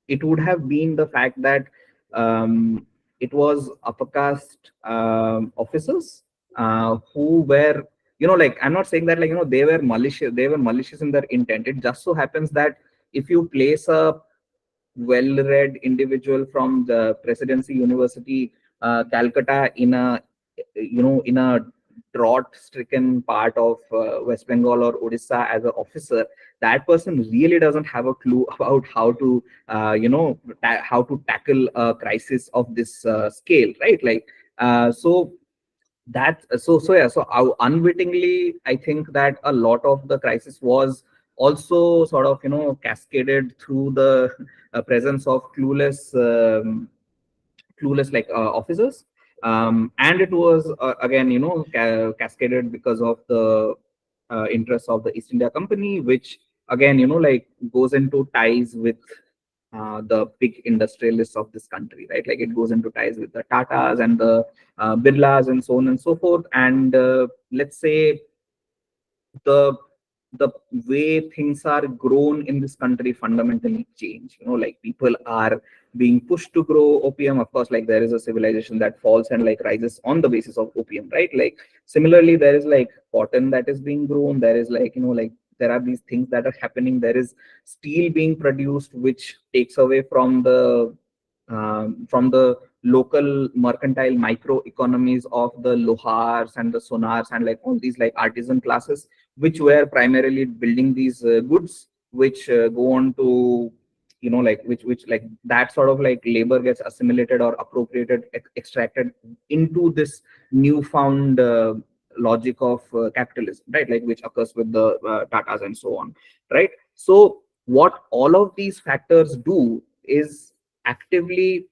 it would have been the fact that it was upper caste officers who were, like I'm not saying that, like, they were malicious in their intent. It just so happens that if you place a well-read individual from the Presidency University, Calcutta, in a, in a drought-stricken part of West Bengal or Odisha as an officer, that person really doesn't have a clue about how to, how to tackle a crisis of this scale, right? Like, so that so yeah, so unwittingly I think that a lot of the crisis was also sort of, cascaded through the presence of clueless, like officers. And it was again, cascaded because of the interests of the East India Company, which again, like goes into ties with the big industrialists of this country, right? Like it goes into ties with the Tatas and the Birlas and so on and so forth. And let's say the the way things are grown in this country fundamentally change. Like people are being pushed to grow opium. Of course, like there is a civilization that falls and like rises on the basis of opium, right? Like similarly, there is like cotton that is being grown. There is like, like there are these things that are happening. There is steel being produced, which takes away from the local mercantile micro economies of the lohars and the sonars and like all these like artisan classes, which were primarily building these goods, which go on to, like which like that sort of like labor gets assimilated or appropriated, extracted into this newfound logic of capitalism, right? Like which occurs with the Tatas and so on, right? So what all of these factors do is actively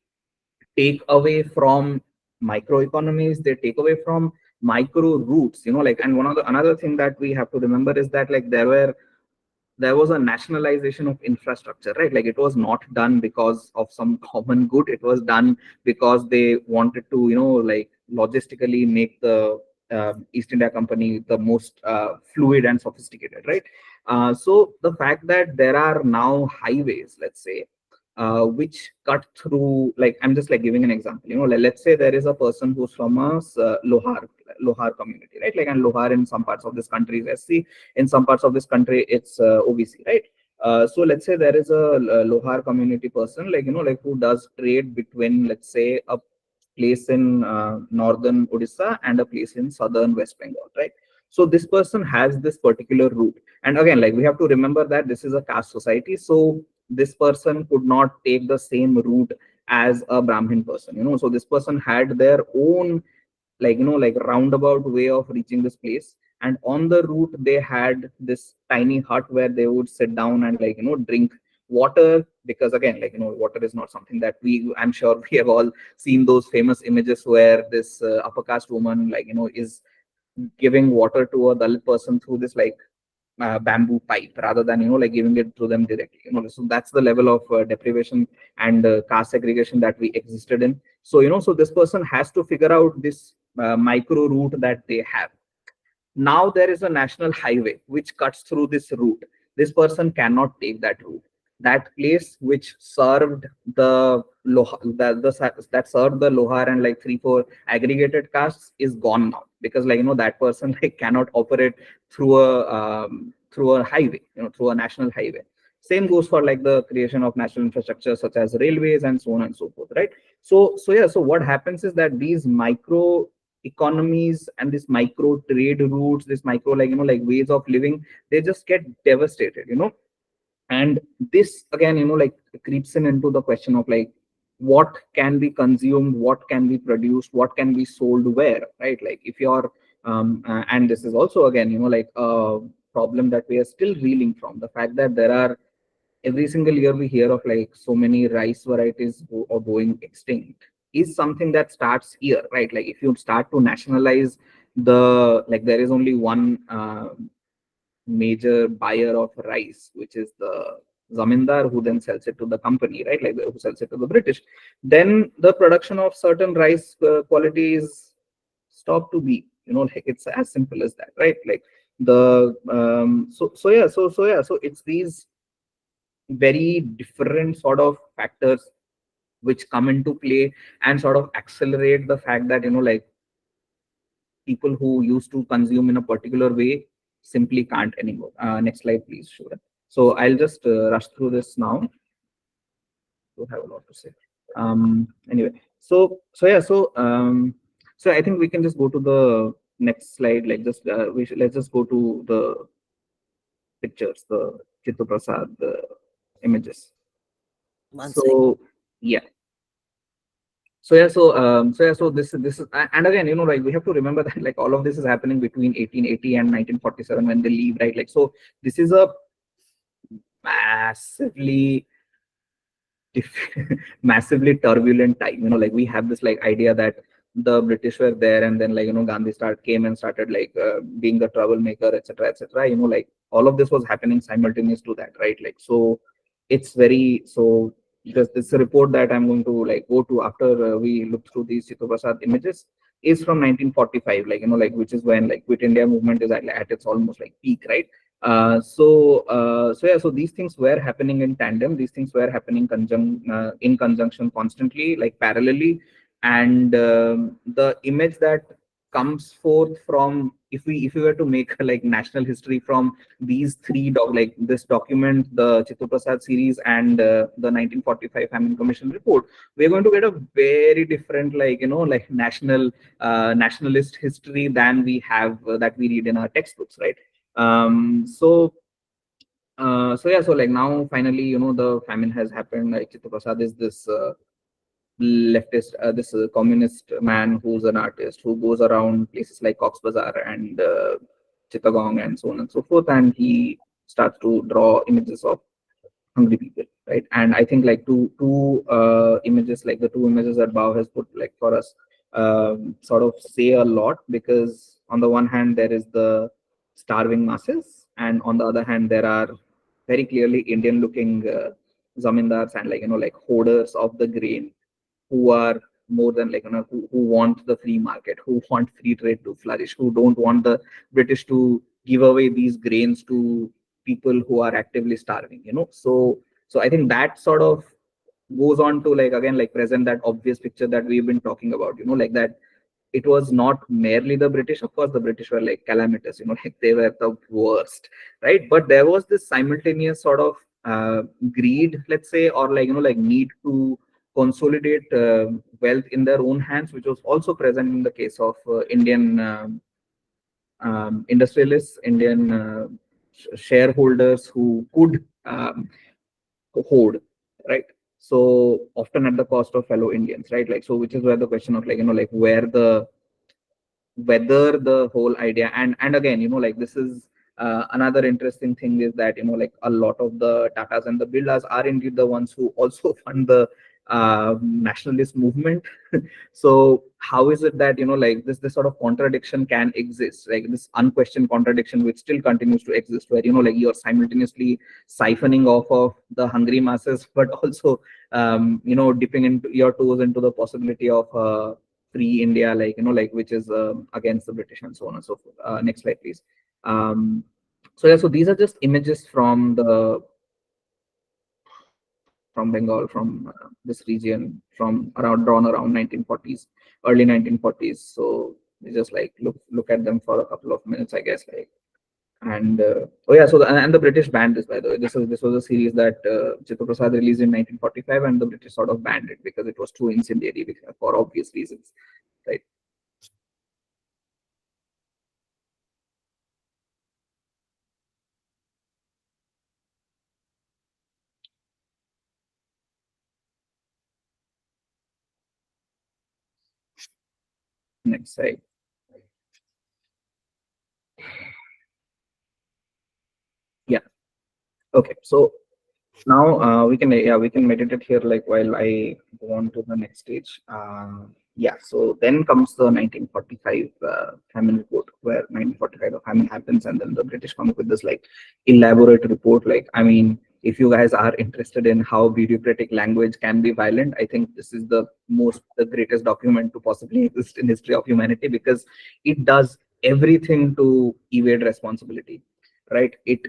take away from microeconomies. They take away from micro roots, like. And one of the another thing that we have to remember is that like there was a nationalization of infrastructure, right? Like it was not done because of some common good. It was done because they wanted to, like logistically make the East India Company the most fluid and sophisticated, right? So the fact that there are now highways, let's say, which cut through, like I'm just like giving an example, let's say there is a person who's from a Lohar community, right? Like, and Lohar in some parts of this country is SC, in some parts of this country it's OBC, right? So let's say there is a Lohar community person, like, like who does trade between, let's say, a place in northern Odisha and a place in southern West Bengal, right? So this person has this particular route. And again, like we have to remember that this is a caste society. So this person could not take the same route as a Brahmin person, so this person had their own, like, like roundabout way of reaching this place. And on the route they had this tiny hut where they would sit down and, like, drink water, because again, like, water is not something that I'm sure we have all seen those famous images where this upper caste woman, like, is giving water to a Dalit person through this like bamboo pipe, rather than like giving it to them directly. So that's the level of deprivation and caste segregation that we existed in. So so this person has to figure out this micro route that they have. Now there is a national highway which cuts through this route. This person cannot take that route. That place which served the that served the Lohar and like 3 4 aggregated castes is gone now, because like that person like cannot operate through a highway, through a national highway. Same goes for like the creation of national infrastructure such as railways and so on and so forth, right? So yeah, so what happens is that these micro economies and this micro trade routes, this micro like like ways of living, they just get devastated, and this again like creeps into the question of like what can be consumed, what can be produced, what can be sold where, right? Like if you're and this is also again like a problem that we are still reeling from, the fact that there are every single year we hear of like so many rice varieties are going extinct, is something that starts here, right? Like if you start to nationalize the, like there is only one major buyer of rice, which is the zamindar, who then sells it to the company, right? Like who sells it to the British. Then the production of certain rice qualities stop to be, like it's as simple as that, right? Like the so it's these very different sort of factors which come into play and sort of accelerate the fact that like people who used to consume in a particular way simply can't anymore. Next slide please, sure. So I'll just rush through this now to have a lot to say. Anyway, so I think we can just go to the next slide, like just let's just go to the pictures, the Chitta Prasad images. One sec. So yeah. So this is, and again, like we have to remember that like all of this is happening between 1880 and 1947 when they leave, right? Like so, this is a massively massively turbulent time. Like we have this like idea that the British were there, and then like Gandhi came and started like being the troublemaker, etc., etc. Like all of this was happening simultaneous to that, right? Like so, it's very so. Because this report that I'm going to like go to after we look through these Chitta Prasad images is from 1945, like like which is when like Quit India movement is at its almost like peak, right? So these things were happening in tandem. These things were happening in conjunction constantly, like parallelly. And the image that comes forth from, if we were to make like national history from these like this document, the Chitta Prasad series, and the 1945 Famine Commission report, we're going to get a very different like like nationalist history than we have that we read in our textbooks, right? So yeah, so like now finally, the famine has happened. Like Chitta Prasad is this leftist, this communist man who's an artist who goes around places like Cox's Bazar and Chittagong and so on and so forth, and he starts to draw images of hungry people, right? And I think like two images, like the two images that Bao has put like for us, sort of say a lot, because on the one hand there is the starving masses, and on the other hand there are very clearly Indian looking zamindars and like like hoarders of the grain, who are more than like who want the free market, who want free trade to flourish, who don't want the British to give away these grains to people who are actively starving, so I think that sort of goes on to like again like present that obvious picture that we've been talking about, like that it was not merely the British. Of course, the British were like calamitous, like they were the worst, right? But there was this simultaneous sort of greed, let's say, or like like need to consolidate wealth in their own hands, which was also present in the case of Indian industrialists, Indian shareholders who could hoard, right? So often at the cost of fellow Indians, right? Like so, which is where the question of like like where the whether the whole idea, and again like this is Another interesting thing is that, like, a lot of the Tatas and the Birlas are indeed the ones who also fund the nationalist movement. So how is it that, like, this sort of contradiction can exist, like this unquestioned contradiction which still continues to exist, where, like, you're simultaneously siphoning off of the hungry masses, but also dipping into your toes into the possibility of free India, like, like, which is against the British and so on and so forth. Next slide, please. um, so yeah, so these are just images from the from Bengal, from this region, from around drawn around 1940s, early 1940s. So we just like look at them for a couple of minutes, I guess. Like, and oh yeah, so and the British banned this, by the way. This was a series that Chitta Prasad released in 1945, and the British sort of banned it because it was too incendiary for obvious reasons, right? Next slide. Yeah. Okay. So now we can meditate here, like, while I go on to the next stage. Yeah, so then comes the 1945 famine report, where 1945 the famine happens, and then the British come up with this like elaborate report. Like, I mean, if you guys are interested in how bureaucratic language can be violent, I think this is the greatest document to possibly exist in history of humanity, because it does everything to evade responsibility, right? It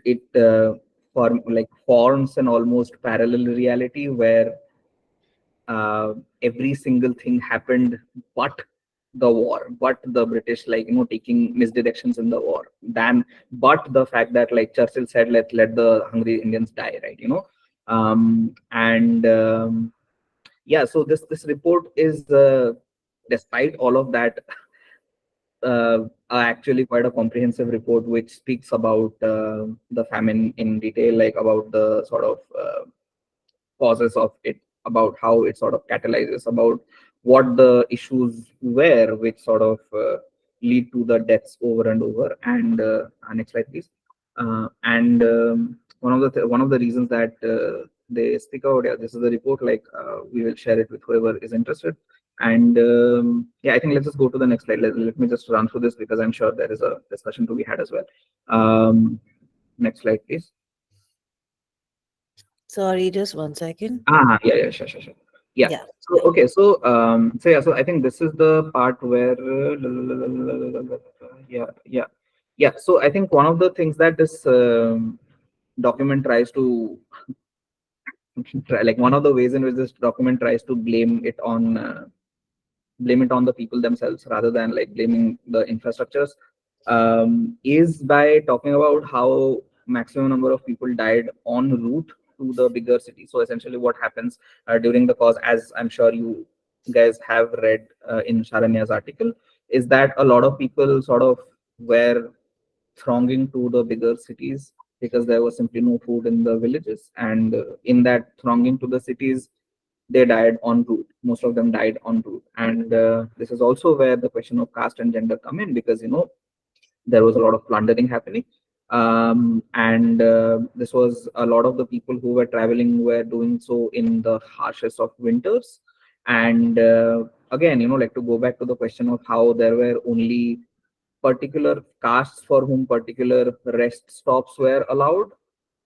forms an almost parallel reality where every single thing happened but the war, but the British, like, taking misdirections in the war, then but the fact that, like, Churchill said, let the hungry Indians die, right? And yeah, so this report is, despite all of that, actually quite a comprehensive report which speaks about the famine in detail, like about the sort of causes of it, about how it sort of catalyzes, about what the issues were which sort of lead to the deaths over and over. And next slide, please. And one of the reasons that they speak out, yeah, this is the report. Like, we will share it with whoever is interested. And yeah, I think let's just go to the next slide. Let me just run through this because I'm sure there is a discussion to be had as well. Next slide, please. Sorry, just 1 second. Yeah, yeah, sure, sure, sure. Yeah. Yeah. So okay, so yeah, so I think this is the part where yeah, yeah, yeah. So I think one of the things that this document tries to like, one of the ways in which this document tries to blame it on the people themselves rather than like blaming the infrastructures, is by talking about how maximum number of people died en route to the bigger city. So essentially what happens during the cause, as I'm sure you guys have read in Sharanya's article, is that a lot of people sort of were thronging to the bigger cities because there was simply no food in the villages. And in that thronging to the cities, they died en route. Most of them died en route. And this is also where the question of caste and gender come in, because there was a lot of plundering happening. And this was a lot of the people who were traveling were doing so in the harshest of winters. And again, like, to go back to the question of how there were only particular castes for whom particular rest stops were allowed,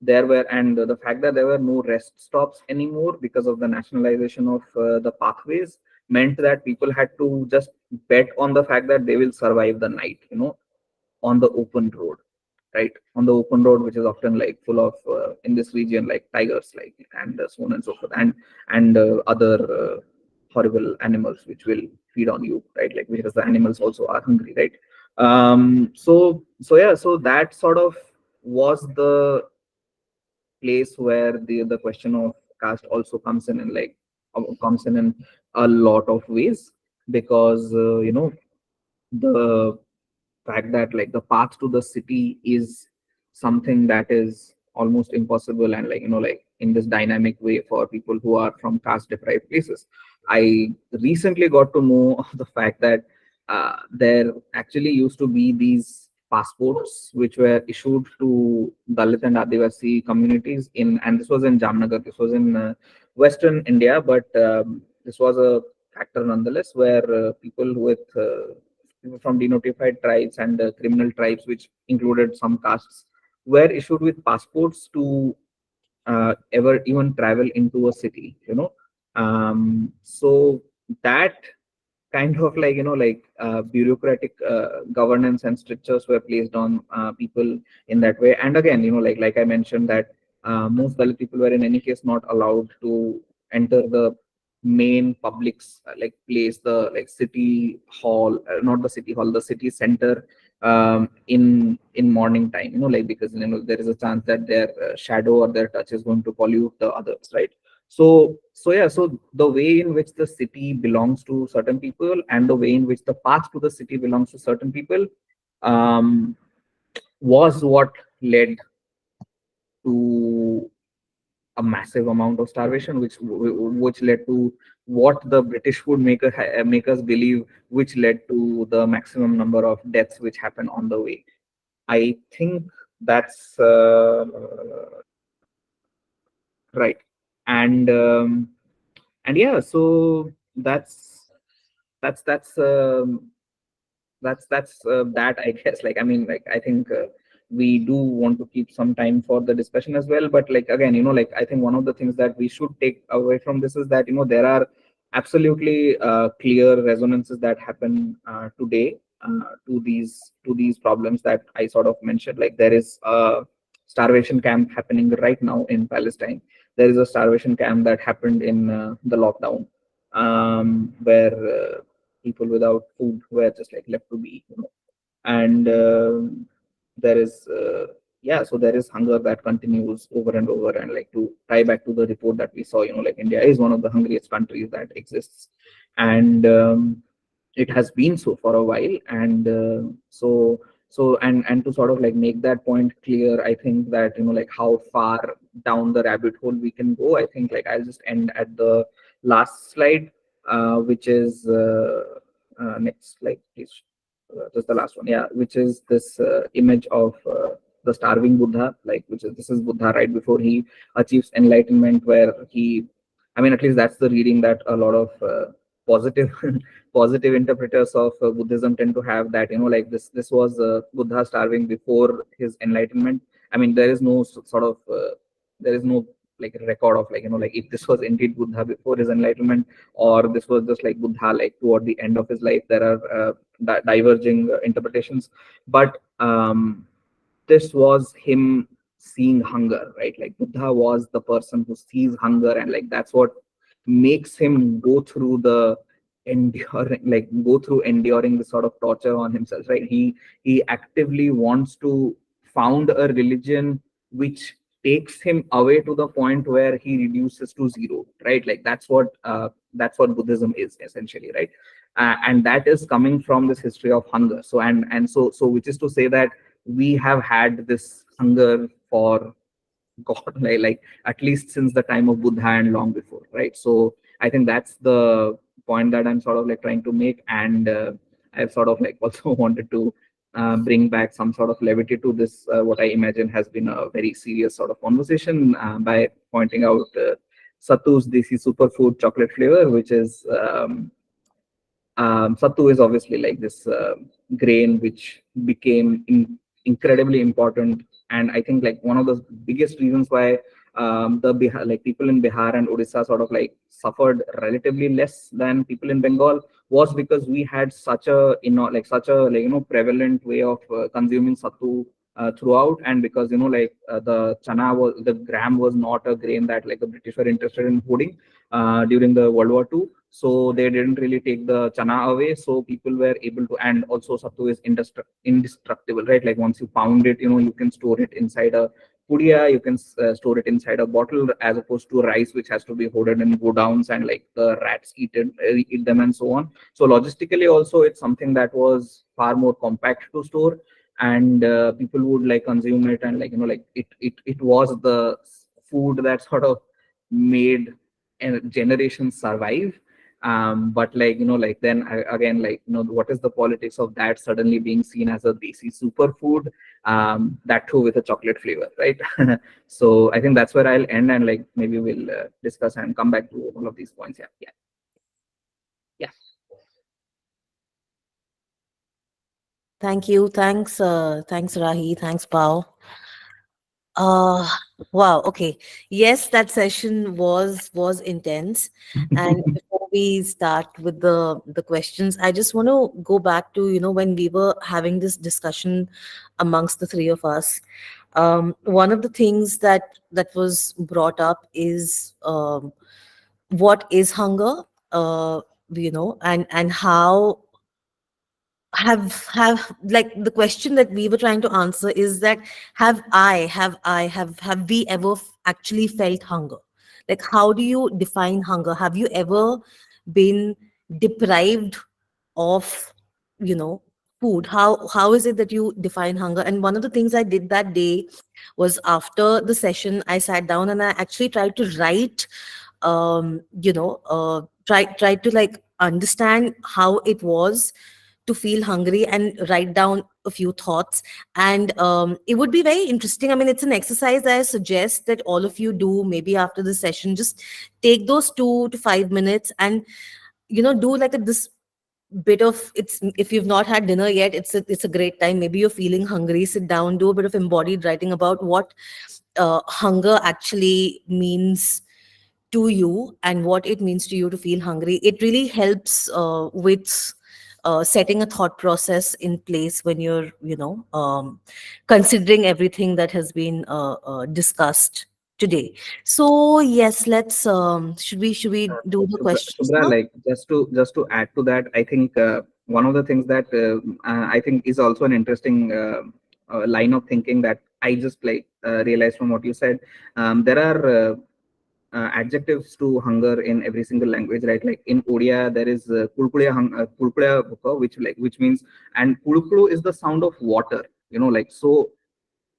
there were, and the fact that there were no rest stops anymore because of the nationalization of the pathways, meant that people had to just bet on the fact that they will survive the night, on the open road, right? On the open road, which is often like full of in this region, like tigers, like, and so on and so forth, and other horrible animals which will feed on you, right? Like, because the animals also are hungry, right? So yeah, so that sort of was the place where the question of caste also comes in, and like comes in a lot of ways, because the fact that, like, the path to the city is something that is almost impossible, and, like, like, in this dynamic way for people who are from caste deprived places. I recently got to know of the fact that there actually used to be these passports which were issued to Dalit and Adivasi communities and this was in Jamnagar. This was in Western India, but this was a factor nonetheless, where people with people from denotified tribes and criminal tribes, which included some castes, were issued with passports to ever even travel into a city. So that kind of like bureaucratic governance and strictures were placed on people in that way. And again, like I mentioned that most Dalit people were in any case not allowed to enter the main public's like place, the like city hall, not the city hall, the city center, in morning time, like because there is a chance that their shadow or their touch is going to pollute the others, right? So yeah, so the way in which the city belongs to certain people and the way in which the path to the city belongs to certain people um, was what led to a massive amount of starvation, which led to what the British would make us believe, which led to the maximum number of deaths which happened on the way. I think that's right, and yeah, so that's that, I guess. Like, I mean, like, I think we do want to keep some time for the discussion as well, but like again, like I think one of the things that we should take away from this is that there are absolutely clear resonances that happen today to these problems that I sort of mentioned. Like, there is a starvation camp happening right now in Palestine. There is a starvation camp that happened in the lockdown, where people without food were just like left to be, and there is yeah, so there is hunger that continues over and over. And like, to tie back to the report that we saw, like India is one of the hungriest countries that exists, and it has been so for a while. And and to sort of like make that point clear, I think that like how far down the rabbit hole we can go. I think like I'll just end at the last slide, which is next slide, please. Just the last one, yeah, which is this image of the starving Buddha, like, which is, this is Buddha right before he achieves enlightenment, where he, I mean, at least that's the reading that a lot of positive positive interpreters of Buddhism tend to have, that like this was Buddha starving before his enlightenment. I mean, there is no sort of there is no like record of like like if this was indeed Buddha before his enlightenment, or this was just like Buddha like toward the end of his life. There are diverging interpretations, but this was him seeing hunger, right? Like, Buddha was the person who sees hunger, and like that's what makes him go through the enduring the sort of torture on himself, right? He actively wants to found a religion which takes him away to the point where he reduces to zero, right? Like, that's what Buddhism is essentially, right? And that is coming from this history of hunger. So so which is to say that we have had this hunger for God, like at least since the time of Buddha and long before, right? So I think that's the point that I'm sort of like trying to make. And I've sort of like also wanted to bring back some sort of levity to this, what I imagine has been a very serious sort of conversation, by pointing out Sattu's Desi superfood chocolate flavor, which is sattu is obviously like this grain which became incredibly important. And I think like one of the biggest reasons why the Bihar, like people in Bihar and Odisha sort of like suffered relatively less than people in Bengal, was because we had such a such a prevalent way of consuming sattu throughout. And because the chana was, the gram was not a grain that like the British were interested in hoarding during the World War II. So they didn't really take the chana away. So people were able to, and also sattu is indestructible, right? Like, once you pound it, you can store it inside a pudia, you can store it inside a bottle, as opposed to rice, which has to be hoarded in go downs, and like the rats eat them and so on. So logistically also, it's something that was far more compact to store, and people would like consume it. And like like it was the food that sort of made generations survive. But like, like then again, like, what is the politics of that suddenly being seen as a desi superfood, that too with a chocolate flavor, right? So I think that's where I'll end, and like maybe we'll discuss and come back to all of these points. Yeah, yeah, yeah. Thank you. Thanks, Rahi. Thanks, Pao. Uh wow, okay. Yes, that session was intense. And before we start with the questions, I just want to go back to, when we were having this discussion amongst the three of us. One of the things that was brought up is, what is hunger? And how have like, the question that we were trying to answer is that, have we ever actually felt hunger? Like, how do you define hunger? Have you ever been deprived of, you know food? How is it that you define hunger? And one of the things I did that day was, after the session, I sat down and I actually tried to write, try to, like, understand how it was to feel hungry, and write down a few thoughts. And it would be very interesting. I mean, it's an exercise that I suggest that all of you do, maybe after the session. Just take those 2 to 5 minutes, and do like this bit of, it's, if you've not had dinner yet, it's a great time. Maybe you're feeling hungry, sit down, do a bit of embodied writing about what hunger actually means to you, and what it means to you to feel hungry. It really helps with setting a thought process in place when you're, considering everything that has been discussed today. So yes, let's, should we do the questions Shubhra, now? like just to add to that, I think one of the things that I think is also an interesting line of thinking that I just like realized from what you said. There are adjectives to hunger in every single language, right? Like in Odia, there is kulkulia bhuka, which means, and kulkulu is the sound of water. Like, so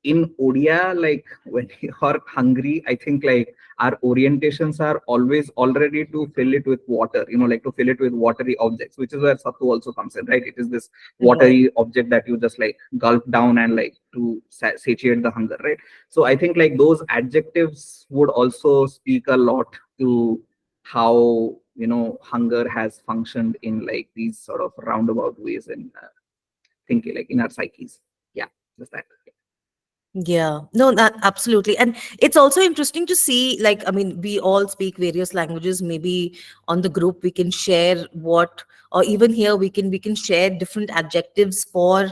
in Odia, like when you are hungry, I think like our orientations are always already to fill it with water, like to fill it with watery objects, which is where Sattu also comes in, right? It is this Right. watery object that you just like gulp down and like to satiate the hunger, right? So I think like those adjectives would also speak a lot to how, hunger has functioned in like these sort of roundabout ways in thinking, like in our psyches. Yeah, just that. Yeah, no, that absolutely. And it's also interesting to see, like, I mean, we all speak various languages. Maybe on the group we can share what, or even here we can share different adjectives for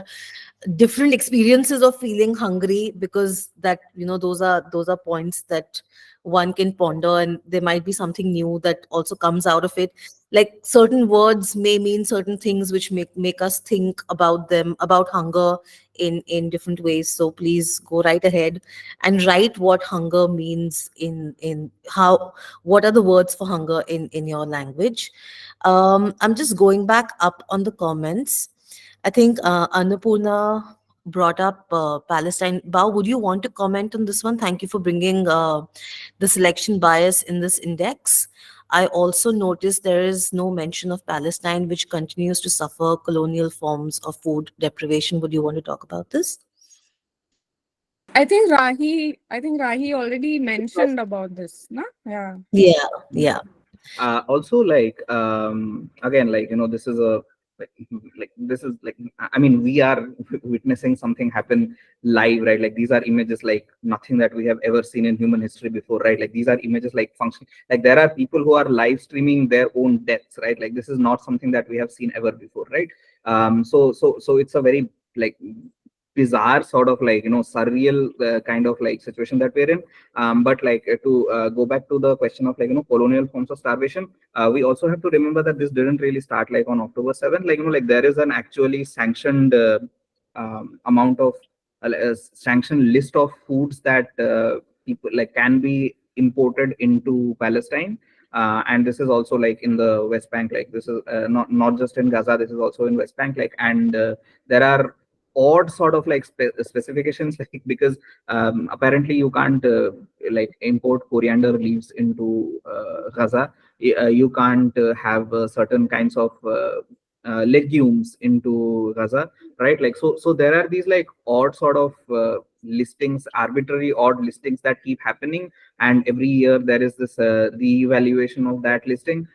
different experiences of feeling hungry, because that, those are points that one can ponder, and there might be something new that also comes out of it. Like, certain words may mean certain things, which make us think about them, about hunger, in different ways. So please go right ahead and write what hunger means, in how, what are the words for hunger in your language. I'm just going back up on the comments. I think Annapurna brought up Palestine. Bao, would you want to comment on this one? Thank you for bringing the selection bias in this index. I also noticed there is no mention of Palestine, which continues to suffer colonial forms of food deprivation. Would you want to talk about this? I think Rahi already mentioned about this, no? Yeah. Yeah, yeah. Also, like again, like this is a like, this is like, I mean, we are witnessing something happen live, right? Like these are images like nothing that we have ever seen in human history before, right? Like these are images like function, like there are people who are live streaming their own deaths, right? Like this is not something that we have seen ever before, right? So it's a very like bizarre sort of like surreal kind of like situation that we're in. But like to go back to the question of like colonial forms of starvation, we also have to remember that this didn't really start like on October 7th. Like like there is an actually sanctioned amount of sanctioned list of foods that people like can be imported into Palestine. And this is also like in the West Bank. Like this is not just in Gaza. This is also in West Bank. Like, and there are odd sort of like specifications, like because apparently you can't like import coriander leaves into Gaza. You can't have certain kinds of legumes into Gaza, right? Like, so there are these like odd sort of listings, arbitrary odd listings that keep happening, and every year there is this re-evaluation of that listing.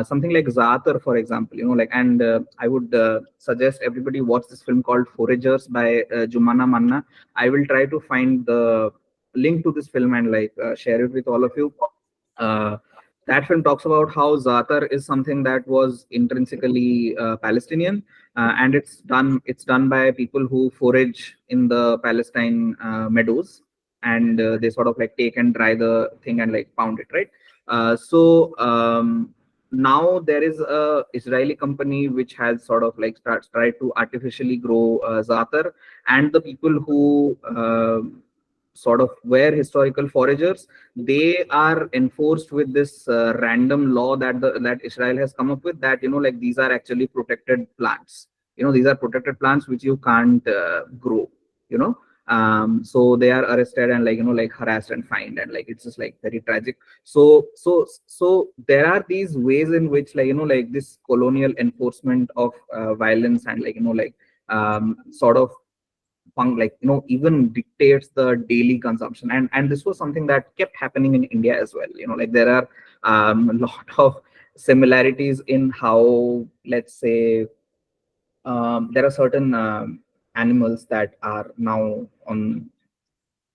Something like Zaatar, for example, like, and I would suggest everybody watch this film called Foragers by Jumana Manna. I will try to find the link to this film and like share it with all of you. uh, that film talks about how Zaatar is something that was intrinsically Palestinian, and it's done by people who forage in the Palestine meadows, and they sort of like take and dry the thing and like pound it, right? So now there is a Israeli company which has sort of like tried to artificially grow Zaatar, and the people who sort of were historical foragers, they are enforced with this random law that Israel has come up with, that like these are actually protected plants. These are protected plants which you can't grow. You know, so they are arrested and like like harassed and fined, and like it's just like very tragic. So there are these ways in which like like this colonial enforcement of violence and like like sort of like even dictates the daily consumption, and this was something that kept happening in India as well. Like there are a lot of similarities in how, let's say, there are certain animals that are now on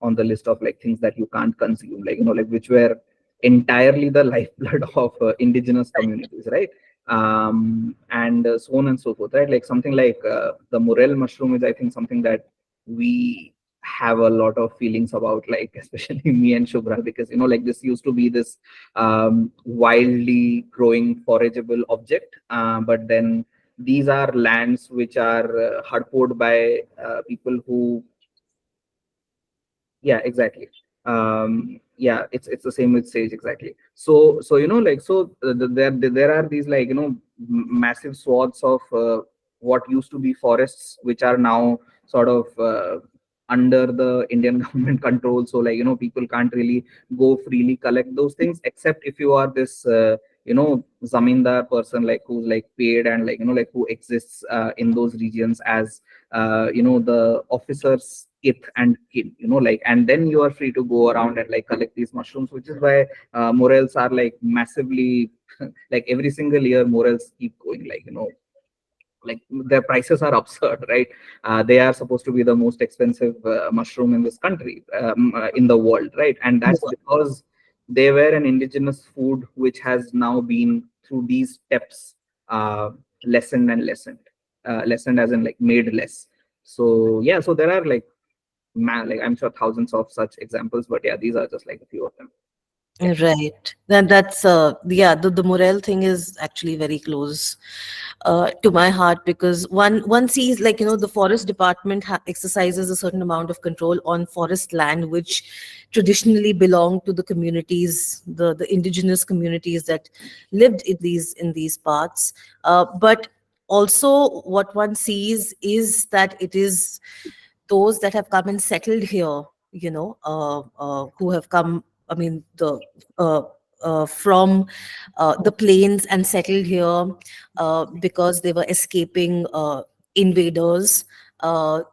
the list of like things that you can't consume, like like which were entirely the lifeblood of indigenous communities, right? And so on and so forth, right? Like something like the morel mushroom is, I think, something that we have a lot of feelings about, like especially me and Shubhra, because like this used to be this wildly growing forageable object, but then these are lands which are hardpored by people who, yeah, exactly. Yeah, it's the same with sage, exactly. So like, so there are these like massive swaths of what used to be forests, which are now sort of under the Indian government control. So like people can't really go freely collect those things, except if you are this zamindar person, like who's like paid and like like who exists in those regions as the officers kith and kin, like, and then you are free to go around and like collect these mushrooms, which is why morels are like massively like every single year morels keep going, like like their prices are absurd, right? They are supposed to be the most expensive mushroom in this country, in the world, right? And that's because they were an indigenous food which has now been through these steps lessened and lessened, lessened as in like made less. So yeah, so there are like like I'm sure thousands of such examples, but yeah, these are just like a few of them. Yeah. Right. That's yeah, the morale thing is actually very close to my heart, because one sees, like, the forest department exercises a certain amount of control on forest land which traditionally belonged to the communities, the indigenous communities that lived in these parts. But also what one sees is that it is those that have come and settled here, who have come, I mean, uh, from the plains and settled here because they were escaping invaders.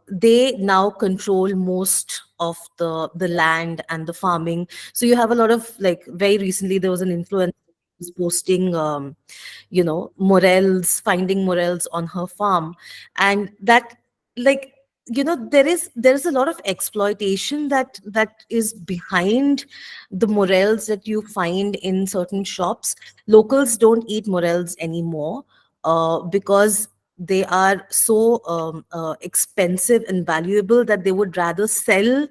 They now control most of the land and the farming. So you have a lot of, like, very recently there was an influencer who was posting morels, finding morels on her farm, and that, like, there is a lot of exploitation that is behind the morels that you find in certain shops. Locals don't eat morels anymore because they are so expensive and valuable that they would rather sell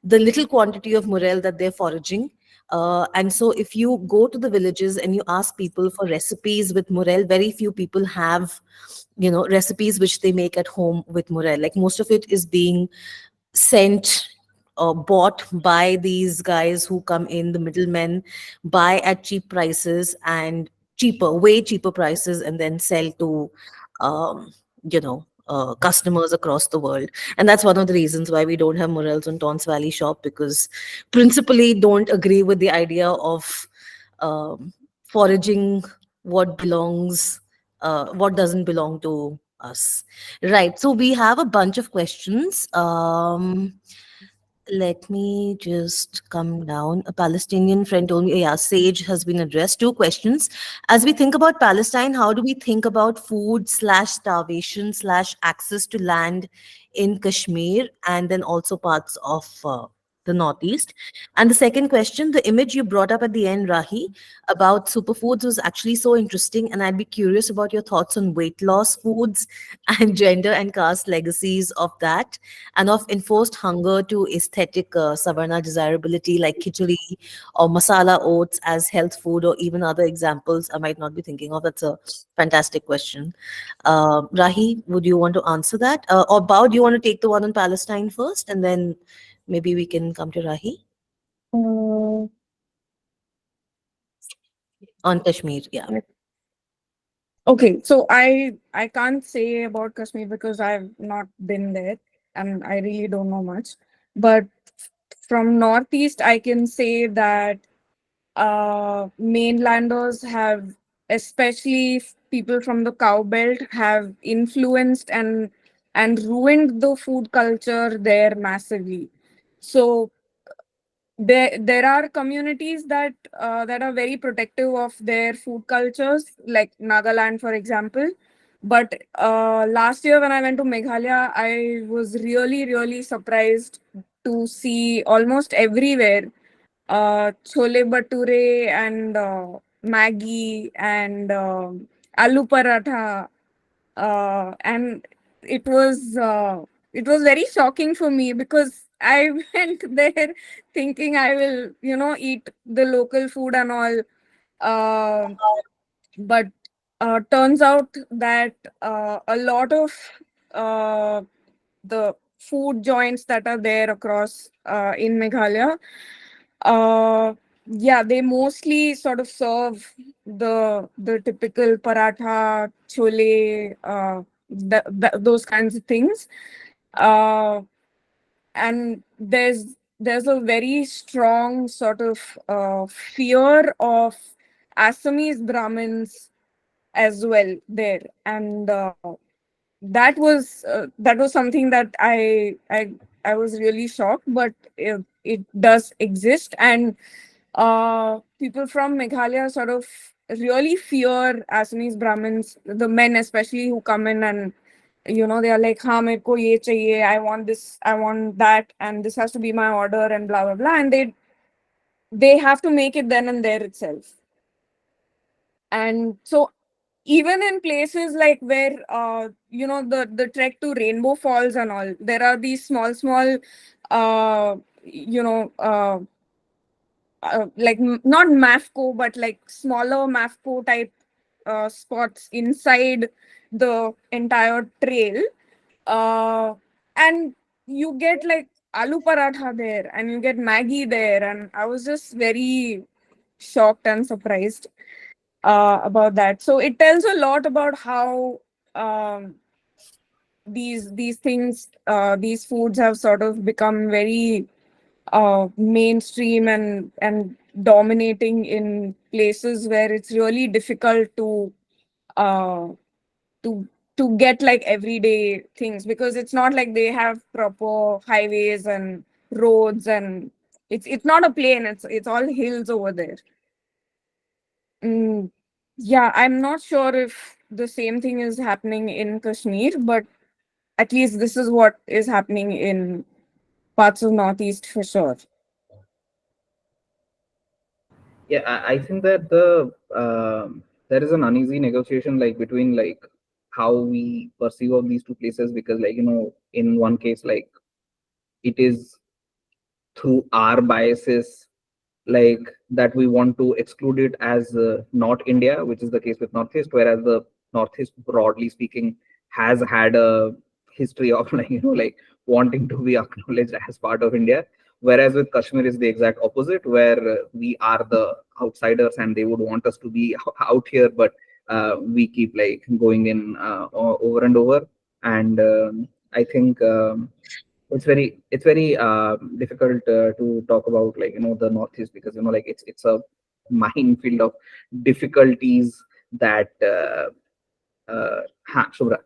the little quantity of morel that they're foraging. And so, if you go to the villages and you ask people for recipes with morel, very few people have, recipes which they make at home with morel. Like, most of it is being sent or bought by these guys who come in, the middlemen, buy at cheap prices and way cheaper prices, and then sell to customers across the world. And that's one of the reasons why we don't have morels on Tons Valley shop, because principally don't agree with the idea of um, foraging what belongs, what doesn't belong to us. Right. So we have a bunch of questions. Let me just come down. A Palestinian friend told me, yeah, Sage has been addressed. Two questions. As we think about Palestine, how do we think about food slash starvation slash access to land in Kashmir and then also parts of the Northeast? And the second question, the image you brought up at the end, Rahi, about superfoods was actually so interesting. And I'd be curious about your thoughts on weight loss foods and gender and caste legacies of that, and of enforced hunger to aesthetic savarna desirability like khichdi or masala oats as health food, or even other examples I might not be thinking of. That's a fantastic question. Rahi, would you want to answer that? Or Bao, do you want to take the one on Palestine first, and then maybe we can come to Rahi Uh, on Kashmir? Yeah. okay, so I can't say about Kashmir because I've not been there and I really don't know much. But from Northeast, I can say that mainlanders have, especially people from the cow belt, have influenced and ruined the food culture there massively. So there are communities that are very protective of their food cultures, like Nagaland, for example. But last year when I went to Meghalaya, I was really surprised to see almost everywhere chole bhature and Maggi and aloo paratha, and it was uh, it was very shocking for me because I went there thinking I will, eat the local food and all. Uh, but turns out that a lot of uh, the food joints that are there across in Meghalaya, yeah, they mostly sort of serve the typical paratha, chole, those kinds of things. Uh, and there's a very strong sort of fear of Assamese Brahmins as well there, and that was something that I was really shocked, but it does exist, and people from Meghalaya sort of really fear Assamese Brahmins, the men especially, who come in and they are like, "Ha, mere ko ye chahiye, I want this, I want that, and this has to be my order," and blah blah blah, and they have to make it then and there itself. And so even in places like where the trek to Rainbow Falls and all, there are these small uh you know like not mafco but like smaller mafco type spots inside the entire trail, uh and you get like aloo paratha there and you get Maggie there, and I was just very shocked and surprised about that. So it tells a lot about how um, these things, these foods have sort of become very mainstream and dominating in places where it's really difficult uh, to to get like everyday things, because it's not like they have proper highways and roads, and it's not a plain, it's all hills over there. Mm, yeah, I'm not sure if the same thing is happening in Kashmir, but at least this is what is happening in parts of Northeast for sure. Yeah, I think that there is an uneasy negotiation like between like how we perceive of these two places, because like in one case like it is through our biases like that we want to exclude it as not India, which is the case with Northeast, whereas the Northeast, broadly speaking, has had a history of like like wanting to be acknowledged as part of India. Whereas with Kashmir is the exact opposite, where we are the outsiders and they would want us to be out here, but we keep like going in over and over. And I think it's very difficult to talk about like the Northeast, because like it's a minefield of difficulties that Shubhra.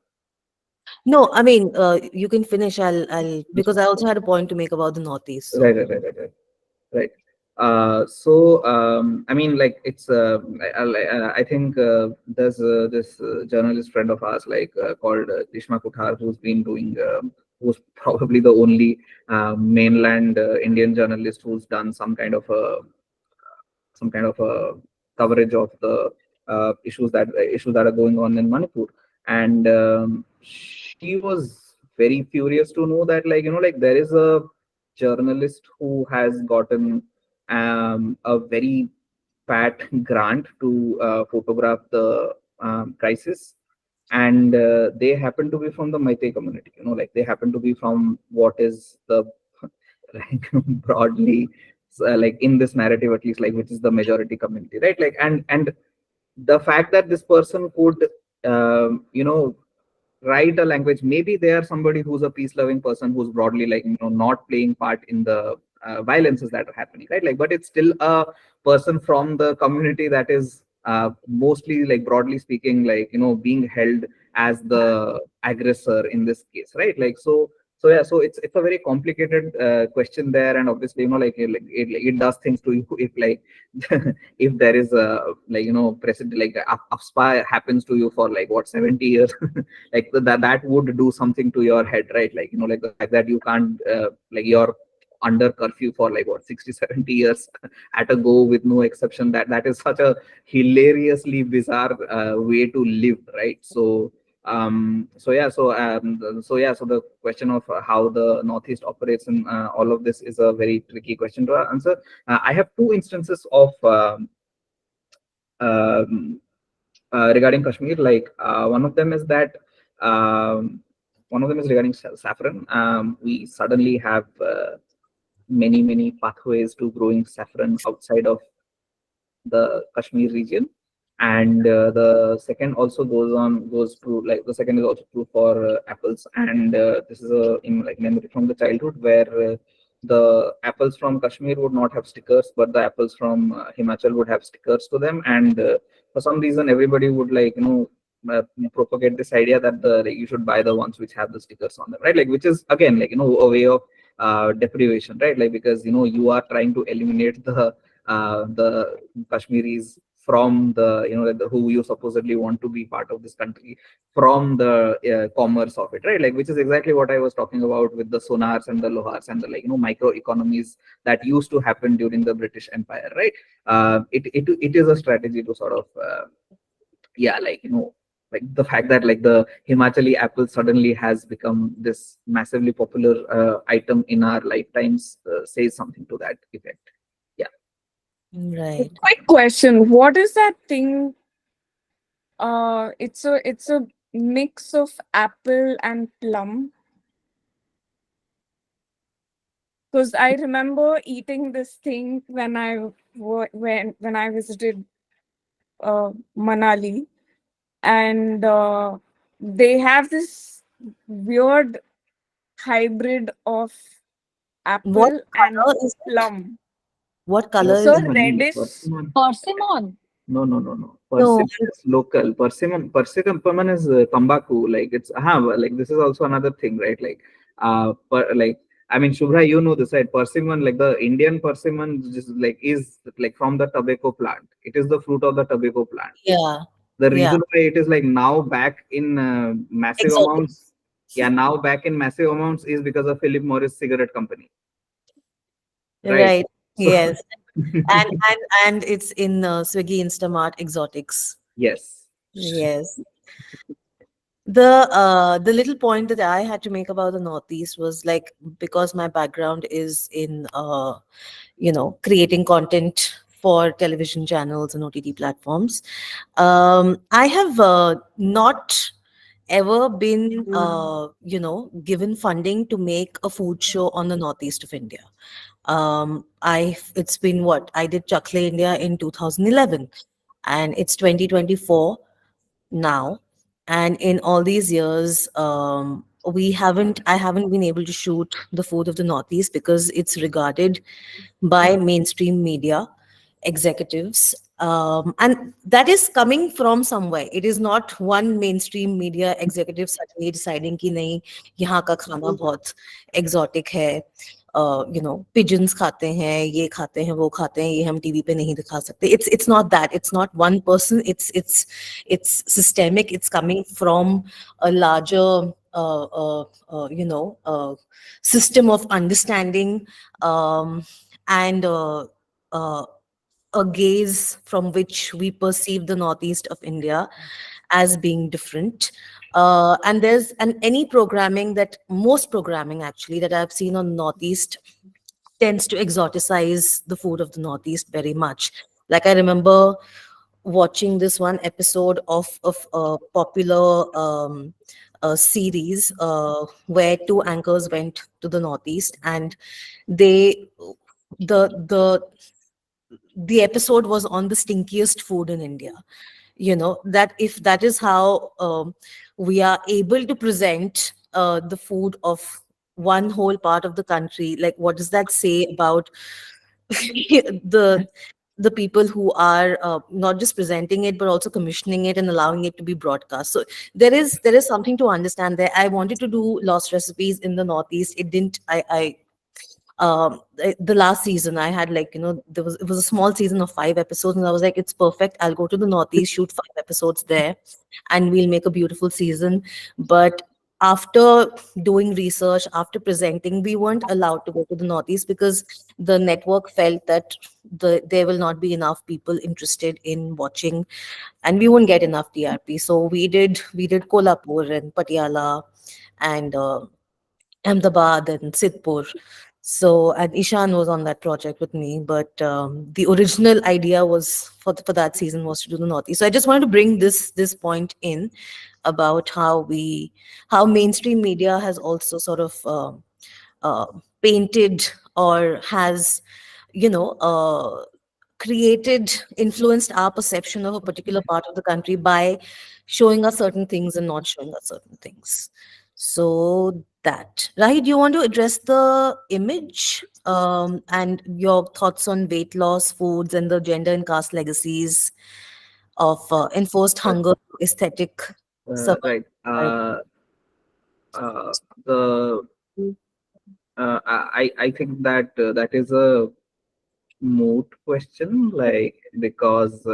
No, I mean, you can finish. I'll because I also had a point to make about the Northeast. Right, So right, right, right, right. Right. So I mean, like it's I think there's this journalist friend of ours, like called Tishma Kuthar, who's been doing who's probably the only mainland Indian journalist who's done some kind of a coverage of the issues that are going on in Manipur. And she was very furious to know that, like, like there is a journalist who has gotten a very fat grant to photograph the crisis, and they happen to be from the Meitei community. Like they happen to be from what is the like broadly like in this narrative at least, like which is the majority community, right? Like and the fact that this person could write a language, maybe they are somebody who's a peace loving person who's broadly like not playing part in the violences that are happening, right? Like but it's still a person from the community that is mostly, like broadly speaking, like being held as the aggressor in this case, right? Like so yeah, so it's a very complicated question there, and obviously it does things to you if like if there is a like president like spy happens to you for like what 70 years like that would do something to your head, right? Like like the fact that you can't like you're under curfew for like what 60 70 years at a go with no exception, that is such a hilariously bizarre way to live, right? So the question of how the Northeast operates in all of this is a very tricky question to answer. I have two instances of um, regarding Kashmir. Like one of them is that one of them is regarding saffron. We suddenly have many pathways to growing saffron outside of the Kashmir region. And the second also goes to like the second is also true for apples. And this is a in like memory from the childhood where the apples from Kashmir would not have stickers, but the apples from Himachal would have stickers to them. And for some reason, everybody would like propagate this idea that the like you should buy the ones which have the stickers on them, right? Like which is again like a way of deprivation, right? Like because you are trying to eliminate the Kashmiris from the like who you supposedly want to be part of this country from the commerce of it, right? Like which is exactly what I was talking about with the sonars and the lohars and the like micro economies that used to happen during the British Empire, right? It is a strategy to sort of yeah, like like the fact that like the Himachali apple suddenly has become this massively popular item in our lifetimes says something to that effect. Yeah. right. Quick question. What is that thing? It's a mix of apple and plum. Because I remember eating this thing when when I visited Manali, and they have this weird hybrid of What apple and color is it? plum. What color It's is a it? Persimmon, reddish. persimmon. Persimmon. No, no, no, no. No. Persimmon is local. Persimmon is tambaku. Like it's like this is also another thing, right? Like like I mean, Shubhra, you know this, right? Persimmon, like the Indian persimmon, just like is like from the tobacco plant. It is the fruit of the tobacco plant. Yeah. The Yeah. reason why it is like now back in massive Exotic. amounts, yeah, now back in massive amounts is because of Philip Morris cigarette company, right? Right. So Yes. And it's in Swiggy Instamart Exotics. yes. Yes. The little point that I had to make about the Northeast was like because my background is in creating content for television channels and OTT platforms. I have not ever been given funding to make a food show on the Northeast of India. I It's been what I did Chakle India in 2011, and it's 2024 now. And in all these years, I haven't been able to shoot the food of the Northeast because it's regarded by mainstream media executives, and that is coming from somewhere. It is not one mainstream media executive suddenly deciding कि नहीं, यहाँ का खाना बहुत exotic है, pigeons खाते हैं, ये खाते हैं, वो खाते हैं, ये हम टीवी पे नहीं दिखा सकते. It's not that. It's not one person. It's systemic. It's coming from a larger system of understanding, and uh, a gaze from which we perceive the northeast of India as being different. And any programming, that most programming actually that I've seen on northeast tends to exoticize the food of the northeast very much. Like I remember watching this one episode of a popular series where two anchors went to the northeast, and they the the episode was on the stinkiest food in India. That if that is how we are able to present the food of one whole part of the country, like what does that say about the the people who are not just presenting it but also commissioning it and allowing it to be broadcast? So there is something to understand there. I wanted to do lost recipes in the northeast. It didn't I The last season I had, like, it was a small season of 5 episodes, and I was like, it's perfect, I'll go to the northeast, shoot 5 episodes there, and we'll make a beautiful season. But after doing research, after presenting, we weren't allowed to go to the northeast because the network felt that there will not be enough people interested in watching, and we won't get enough TRP. So we did Kolhapur and Patiala and Ahmedabad and Sidpur. So, and Ishan was on that project with me, but the original idea was for that season was to do the Northeast. So I just wanted to bring this point in about how mainstream media has also sort of uh, painted, or has, you know, created, influenced our perception of a particular part of the country by showing us certain things and not showing us certain things. So that, Rahi, do you want to address the image, and your thoughts on weight loss foods and the gender and caste legacies of enforced Uh, hunger, aesthetic survival? right. Uh, the I think that that is a moot question, like, because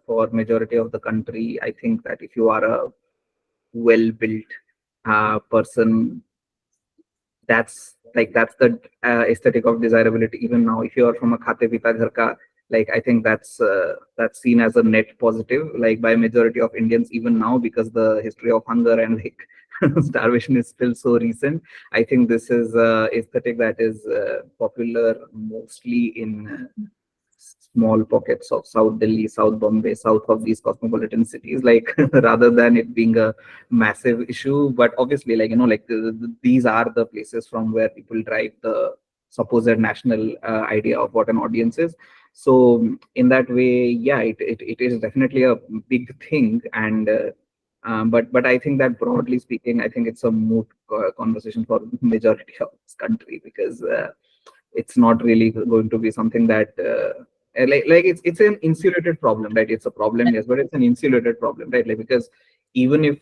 for majority of the country, I think that if you are a well built person, that's the aesthetic of desirability. Even now, if you are from a khate pita ghar ka, like, I think that's seen as a net positive, like, by majority of Indians even now, because the history of hunger and, like, starvation is still so recent. I think this is aesthetic that is popular mostly in small pockets of South Delhi, South Bombay, south of these cosmopolitan cities, like, rather than it being a massive issue. But obviously, like, like, these are the places from where people drive the supposed national idea of what an audience is. So in that way, yeah, it is definitely a big thing. And but I think that, broadly speaking, I think it's a moot conversation for majority of this country, because it's not really going to be something that like, it's an insulated problem, right? It's a problem, yes, but it's an insulated problem, right? Like, because even if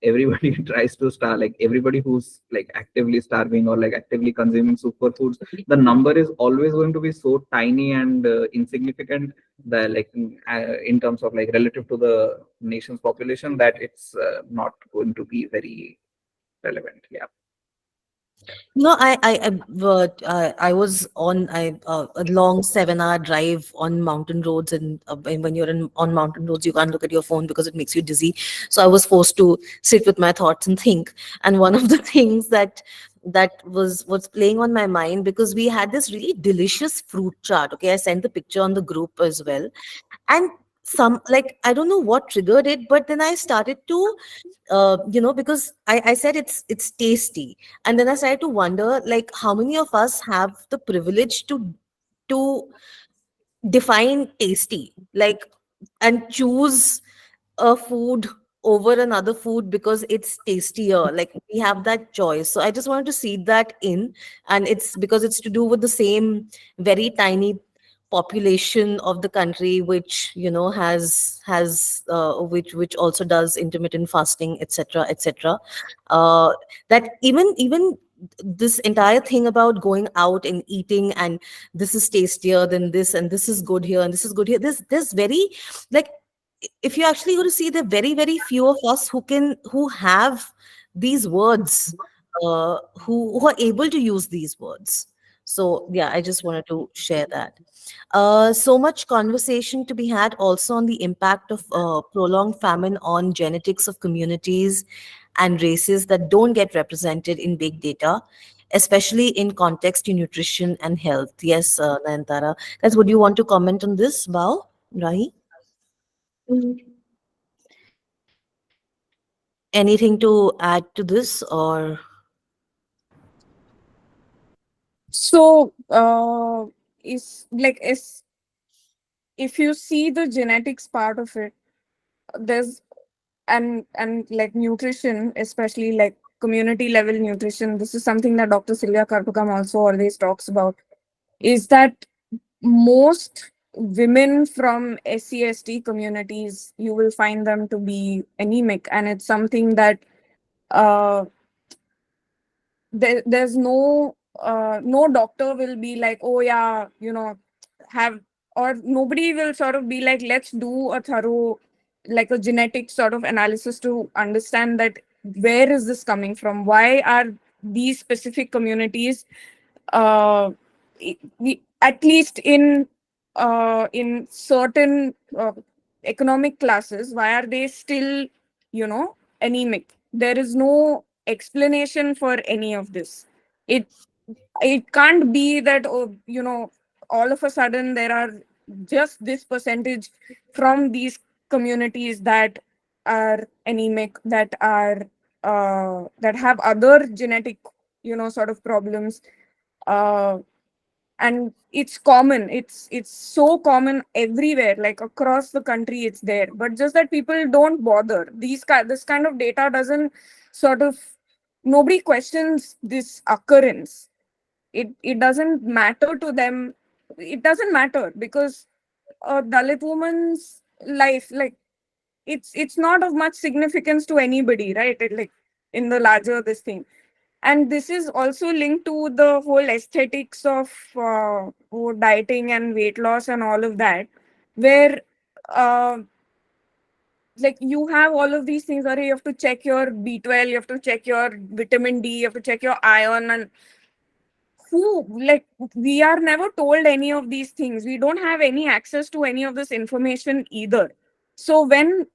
everybody tries to starve, like, everybody who's, like, actively starving or, like, actively consuming superfoods, the number is always going to be so tiny and insignificant, that, like, in terms of, like, relative to the nation's population, that it's not going to be very relevant. Yeah. I was on a long 7 hour drive on mountain roads, and when you're on mountain roads, you can't look at your phone because it makes you dizzy. So I was forced to sit with my thoughts and think. And one of the things that was playing on my mind, because we had this really delicious fruit chart. Okay, I sent the picture on the group as well, and some, like, I don't know what triggered it, but then I started to because I said it's tasty, and then I started to wonder, like, how many of us have the privilege to define tasty, like, and choose a food over another food because it's tastier. Like, we have that choice. So I just wanted to see that in, and it's because it's to do with the same very tiny population of the country which has which also does intermittent fasting, etc., etc. uh, that even this entire thing about going out and eating, and this is tastier than this, and this is good here, and this is good here, there's very, like, if you actually go to see, there are very very few of us who have these words, who are able to use these words. So yeah, I just wanted to share that. So much conversation to be had also on the impact of prolonged famine on genetics of communities and races that don't get represented in big data, especially in context to nutrition and health. Yes, Nayantara. Guys, would you want to comment on this, Bao? Rahi? Anything to add to this, or So, is like is if you see the genetics part of it, there's and like nutrition, especially like community level nutrition. This is something that Dr. Sylvia Karpakam also always talks about. Is that most women from SCST communities, you will find them to be anemic, and it's something that uh, there's no doctor will be like, oh yeah, have, or nobody will sort of be like, let's do a thorough, like a genetic sort of analysis to understand that where is this coming from, why are these specific communities, uh at least in certain economic classes, why are they still anemic? There is no explanation for any of this. It it can't be that, oh, all of a sudden there are just this percentage from these communities that are anemic, that have other genetic sort of problems. uh, and it's common, it's so common everywhere, like across the country it's there, but just that people don't bother. This kind of data doesn't sort of, nobody questions this occurrence. It doesn't matter to them. It doesn't matter because a Dalit woman's life, like, it's not of much significance to anybody, right? Like, in the larger this thing. And this is also linked to the whole aesthetics of dieting and weight loss and all of that, where uh, like you have all of these things, or you have to check your B12, you have to check your vitamin D, you have to check your iron, and who, like, we are never told any of these things. We don't have any access to any of this information either. So when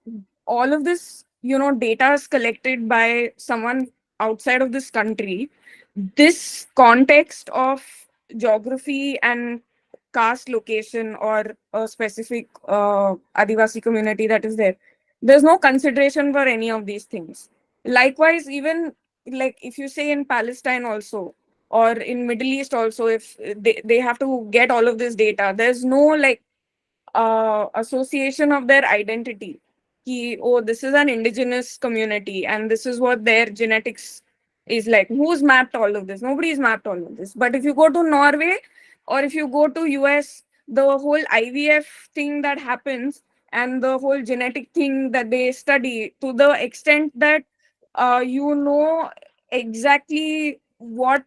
all of this data is collected by someone outside of this country, this context of geography and caste location or a specific Adivasi community that is there, there's no consideration for any of these things. Likewise, even like if you say in Palestine also, or in Middle East also, if they have to get all of this data, there's no like association of their identity. Ki, oh, this is an indigenous community and this is what their genetics is like. Who's mapped all of this? Nobody's mapped all of this. But if you go to Norway or if you go to US, the whole IVF thing that happens and the whole genetic thing that they study, to the extent that exactly what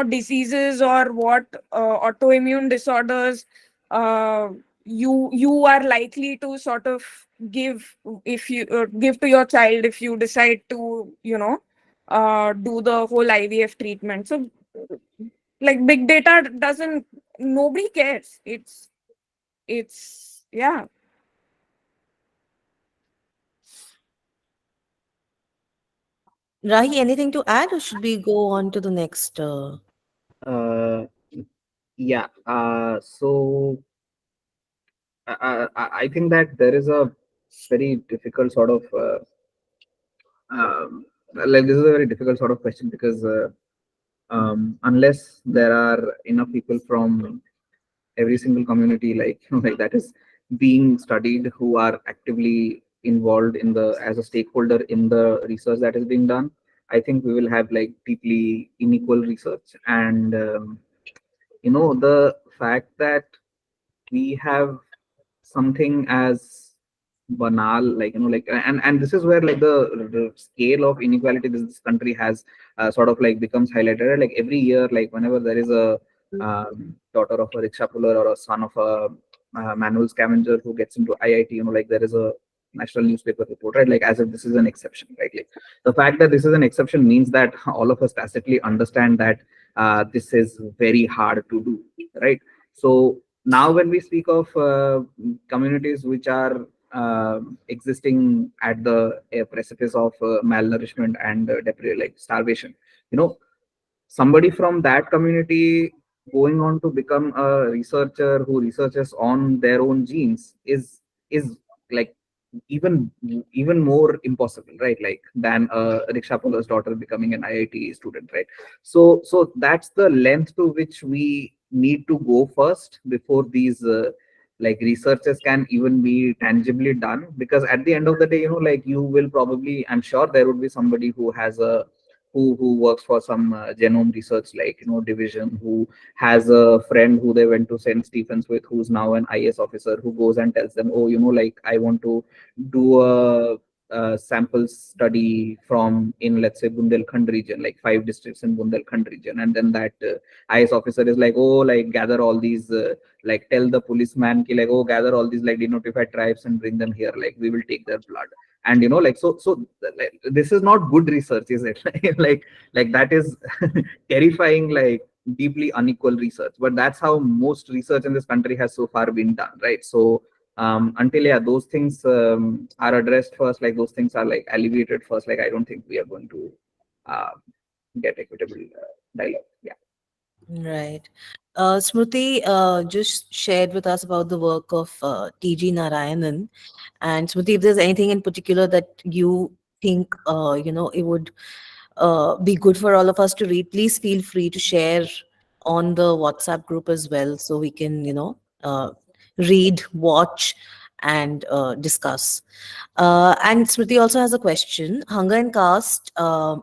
diseases or what autoimmune disorders uh, you are likely to sort of give, if you give to your child if you decide to do the whole IVF treatment. So like big data doesn't, nobody cares. It's yeah. Rahi, anything to add, or should we go on to the next? Uh, yeah. So I think that there is a very difficult sort of um, like this is a very difficult sort of question because unless there are enough people from every single community, like like that is being studied, who are actively involved in the as a stakeholder in the research that is being done, I think we will have like deeply unequal research. And the fact that we have something as banal, like like, and this is where like the scale of inequality this country has sort of like becomes highlighted, right? Like every year, like whenever there is a daughter of a rickshaw puller or a son of a manual scavenger who gets into IIT, like there is a national newspaper report, right? Like as if this is an exception, right? Like the fact that this is an exception means that all of us tacitly understand that this is very hard to do, right? So now when we speak of communities which are existing at the precipice of malnourishment and like starvation, you know somebody from that community going on to become a researcher who researches on their own genes is like even even more impossible, right? Like than a rickshaw puller's daughter becoming an IIT student, right? So that's the length to which we need to go first before these like researches can even be tangibly done, because at the end of the day, like you will probably, I'm sure there would be somebody who has a who works for some genome research, like division, who has a friend who they went to St. Stephen's with, who's now an IS officer, who goes and tells them, oh, like I want to do a sample study from in, let's say, Bundelkhand region, like 5 districts in Bundelkhand region, and then that IS officer is like, oh, like gather all these like tell the policeman ki, like, oh, gather all these like denotified tribes and bring them here, like we will take their blood. And like so like, this is not good research, is it? Like that is terrifying, like deeply unequal research, but that's how most research in this country has so far been done, right? So until, yeah, those things are addressed first, like those things are like alleviated first, like I don't think we are going to uh, get equitable dialogue. Yeah. Right. Smriti just shared with us about the work of T.G. Narayanan. And Smriti, if there's anything in particular that you think, it would be good for all of us to read, please feel free to share on the WhatsApp group as well, so we can, read, watch, and discuss. And Smriti also has a question. Hunger and caste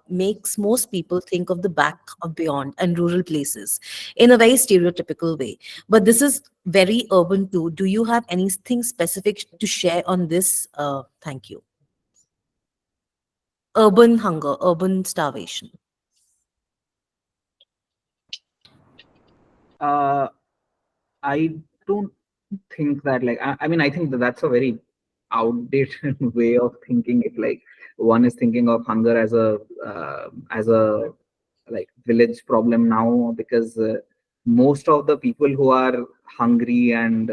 makes most people think of the back of beyond and rural places in a very stereotypical way. But this is very urban too. Do you have anything specific to share on this? Thank you. Urban hunger, urban starvation. uh, I don't think that, like, I mean, I think that that's a very outdated way of thinking. If like one is thinking of hunger as a like village problem now, because most of the people who are hungry and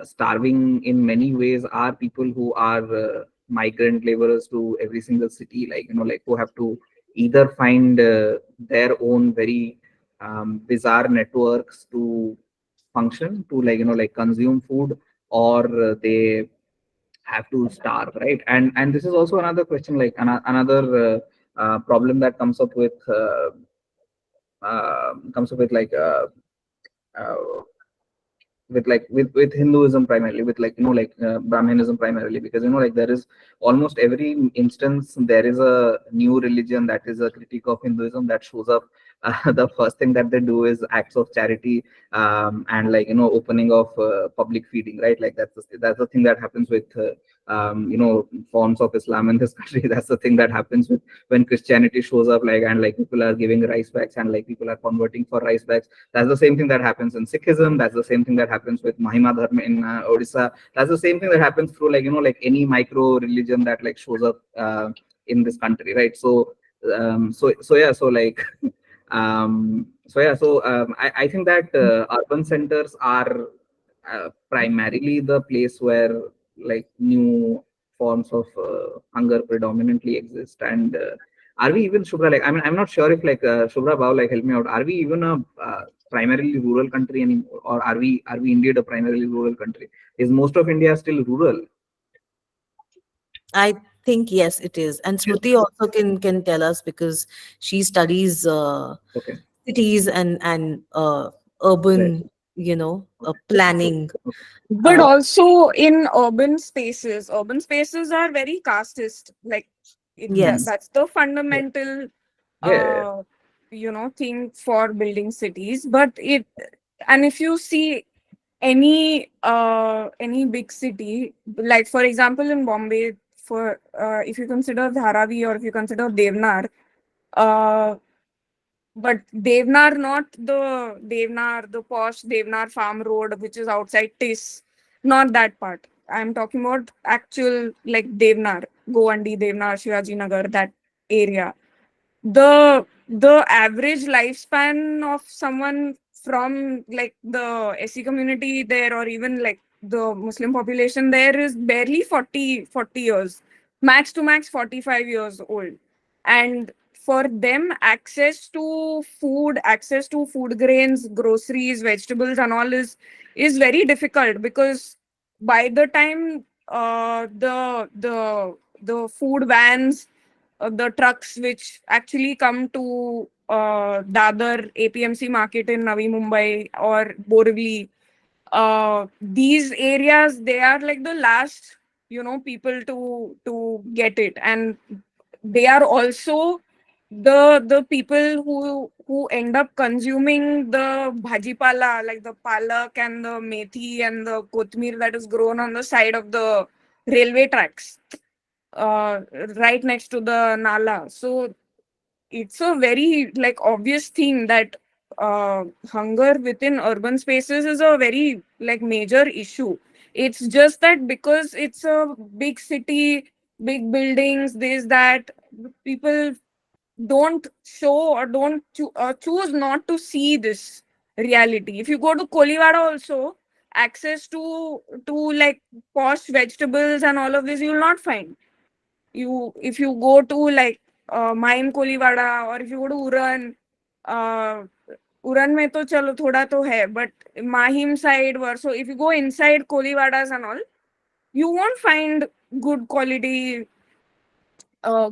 starving in many ways are people who are migrant laborers to every single city, like like who have to either find their own very bizarre networks to function, to like like consume food, or they have to starve, right? And this is also another question, like another problem that comes up with like uh, with Hinduism primarily, with like like Brahmanism primarily, because like there is almost every instance there is a new religion that is a critique of Hinduism that shows up. The first thing that they do is acts of charity, and like opening of public feeding, right? Like that's the thing that happens with forms of Islam in this country. That's the thing that happens with when Christianity shows up, like, and like people are giving rice bags and like people are converting for rice bags. That's the same thing that happens in Sikhism. That's the same thing that happens with Mahima Dharma in Odisha. That's the same thing that happens through like like any micro religion that like shows up in this country, right? So yeah, so like I think that urban centers are primarily the place where like new forms of hunger predominantly exist. And are we even, Shubhra, like, I mean, I'm not sure if like Shubhra Bao, like, help me out, are we even a primarily rural country anymore, or are we indeed a primarily rural country? Is most of India still rural? I think yes, it is. And Smriti also can tell us, because she studies Okay. cities and Right. urban, Okay. planning. Okay. But Uh, also in urban spaces are very casteist. Like yes, that's the Yeah. fundamental, Yeah. Yeah. Yeah. thing for building cities. But and if you see any big city, like for example in Bombay, for if you consider Dharavi or if you consider Devnar, uh, but Devnar, not the Devnar, the posh Devnar Farm Road, which is outside Tis, not that part. I'm talking about actual like Devnar, Govandi, Devnar, Shivaji Nagar, that area. The average lifespan of someone from like the SC community there, or even like the Muslim population there, is barely 40 years, max to max 45 years old. And for them, access to food grains, groceries, vegetables and all is very difficult, because by the time the food vans, the trucks which actually come to Dadar APMC market in Navi Mumbai or Borivali, these areas, they are like the last, people to get it. And they are also the people who end up consuming the bhajipala, like the palak and the methi and the kotmir that is grown on the side of the railway tracks, uh, right next to the nala. So it's a very like obvious thing that hunger within urban spaces is a very like major issue. It's just that because it's a big city, big buildings, this that, people don't show or don't choose not to see this reality. If you go to Kolivada also, access to like posh vegetables and all of this you will not find. You If you go to like mine Kolivada, or if you go to Uran, uh, Uran में तो चलो थोड़ा तो है, but Mahim side were, so if you go inside Kolivadas and all, you won't find good quality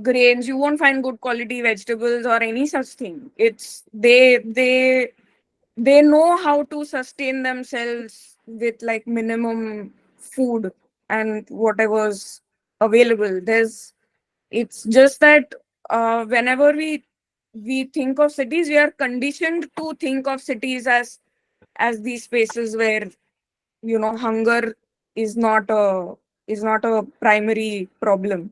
grains, you won't find good quality vegetables or any such thing. It's they know how to sustain themselves with like minimum food and whatever's available. It's just that whenever we think of cities, we are conditioned to think of cities as these spaces where hunger is not a primary problem.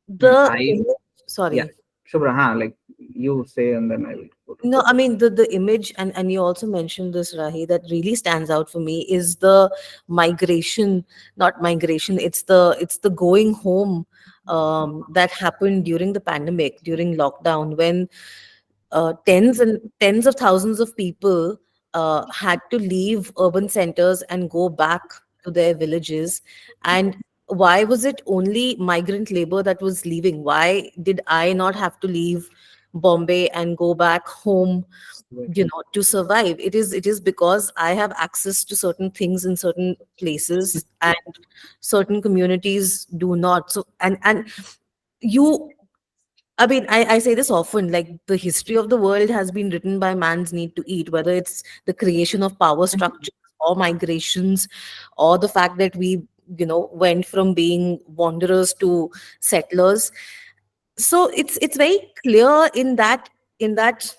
The I Yeah, sorry. Shubhra, like you say, and then I will go to No, I further. mean the image, and you also mentioned this, Rahi, that really stands out for me is the migration, not migration. It's the going home that happened during the pandemic, during lockdown, when tens and tens of thousands of people had to leave urban centers and go back to their villages. And why was it only migrant labor that was leaving? Why did I not have to leave Bombay and go back home, Exactly. to survive? It is because I have access to certain things in certain places, and certain communities do not. So, and you I mean, I say this often, like the history of the world has been written by man's need to eat, whether it's the creation of power structures or migrations, or the fact that we, went from being wanderers to settlers. So it's very clear in that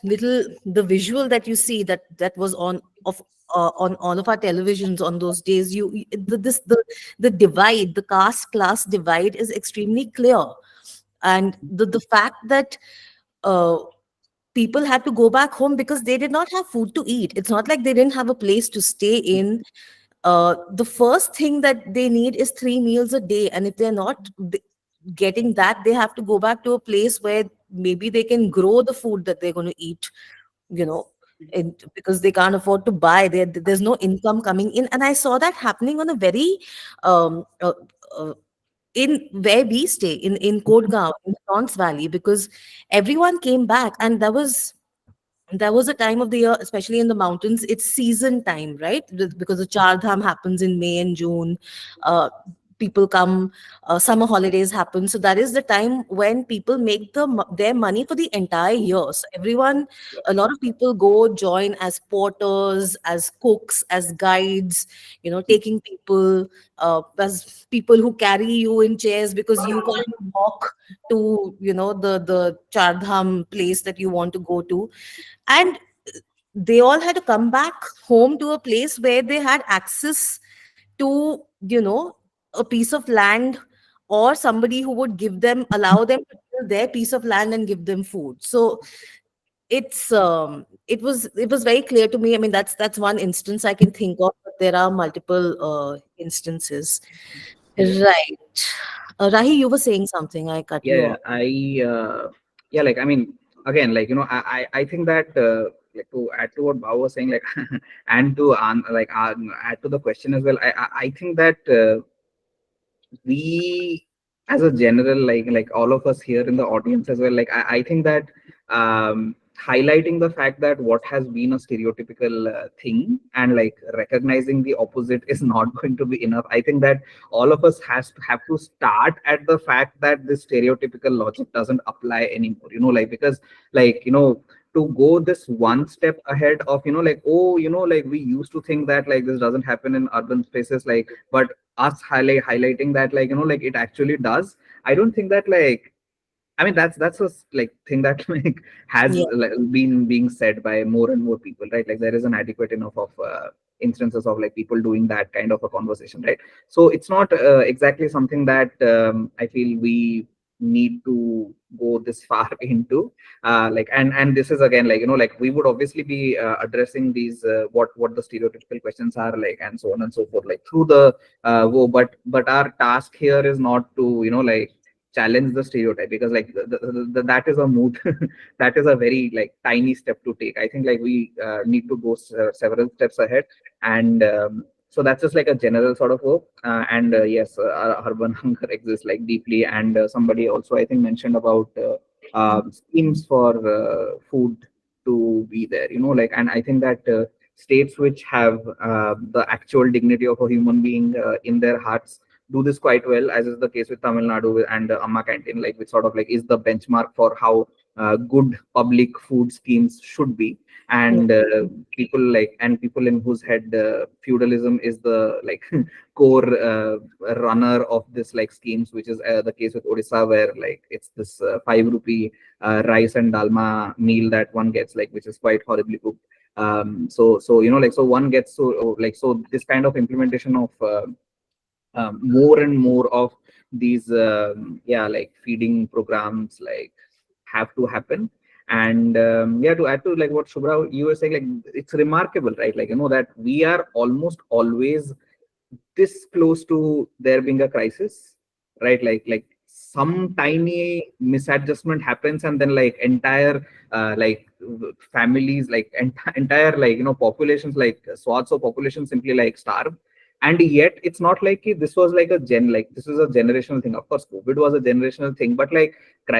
little, the visual that you see, that was on all of our televisions on those days. The divide, the caste class divide, is extremely clear. And the fact that uh, people had to go back home because they did not have food to eat. It's not like they didn't have a place to stay in. The first thing that they need is 3 meals a day, and if they're not getting that, they have to go back to a place where maybe they can grow the food that they're going to eat, you know because they can't afford to buy. There's no income coming in, and I saw that happening on a very um, uh, uh, in where we stay in Kodgaon, in the Tons Valley, because everyone came back, and there was a time of the year, especially in the mountains, it's season time, right? Because the Char Dham happens in May and June. Uh, People come, summer holidays happen. So that is the time when people make their money for the entire year. So everyone, a lot of people go join as porters, as cooks, as guides, taking people, as people who carry you in chairs because you can't walk to, the Char Dham place that you want to go to. And they all had to come back home to a place where they had access to, a piece of land, or somebody who would give them, allow them to till their piece of land and give them food. So it was very clear to me. I mean, that's one instance I can think of, but there are multiple instances. Yeah. Right. Rahi, you were saying something. I cut you Yeah, off. yeah, like, I mean, again, like, I think that, like, to add to what Bhav was saying, like, and to add to the question as well, I think that, we, as a general, like all of us here in the audience as well, like, I think that, highlighting the fact that what has been a stereotypical thing, and like recognizing the opposite is not going to be enough. I think that all of us has to have to start at the fact that this stereotypical logic doesn't apply anymore, like, because, like, to go this one step ahead of, like, oh, like, we used to think that, like, this doesn't happen in urban spaces, like, but us highlighting that, like, like, it actually does. I don't think that, like, I mean, that's a like thing that like has, Yeah. like, been being said by more and more people, right? Like, there is an adequate enough of instances of, like, people doing that kind of a conversation, right? So it's not exactly something that, I feel we need to go this far into, like, and this is again, like, like, we would obviously be addressing these, what the stereotypical questions are, like, and so on and so forth, like, through the but our task here is not to, like, challenge the stereotype, because, like, that is a mood that is a very, like, tiny step to take. I think, like, we need to go several steps ahead, and so that's just like a general sort of hope, and yes, urban hunger exists, like, deeply, and somebody also, I think, mentioned about schemes for food to be there, like, and I think that states which have the actual dignity of a human being in their hearts do this quite well, as is the case with Tamil Nadu and Amma Canteen, like, which sort of, like, is the benchmark for how good public food schemes should be. And people, like, and people in whose head feudalism is the, like, core runner of this, like, schemes, which is the case with Odisha, where, like, it's this 5 rupee rice and dalma meal that one gets, like, which is quite horribly cooked. So like, so one gets, so like, so this kind of implementation of more and more of these, yeah, like, feeding programs, like, have to happen. And yeah, to add to, like, what Shubhra, you were saying, like, it's remarkable, right? Like, that we are almost always this close to there being a crisis, right? Like, some tiny misadjustment happens, and then, like, entire like, families, like, entire, like, populations, like, swaths of population simply, like, starve. And yet it's not like this was like this is a generational thing. Of course, COVID was a generational thing, but, like,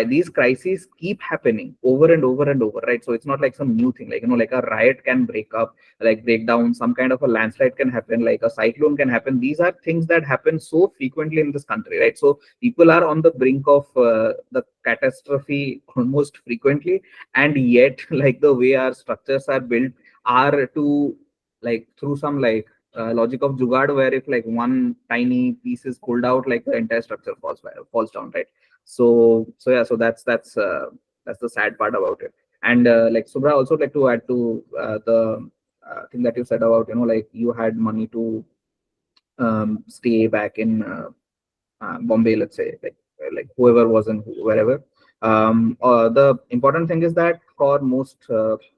these crises keep happening over and over and over, right? So it's not like some new thing, like, like, a riot can break up, like, break down, some kind of a landslide can happen, like, a cyclone can happen. These are things that happen so frequently in this country, right? So people are on the brink of the catastrophe almost frequently, and yet like, the way our structures are built are to, like, through some, like, logic of jugad, where if, like, one tiny piece is pulled out, like, the entire structure falls down, right? So yeah, so that's the sad part about it. And like, Subra, also like to add to the thing that you said about, like, you had money to stay back in Bombay, let's say, like whoever was in wherever. The important thing is that for most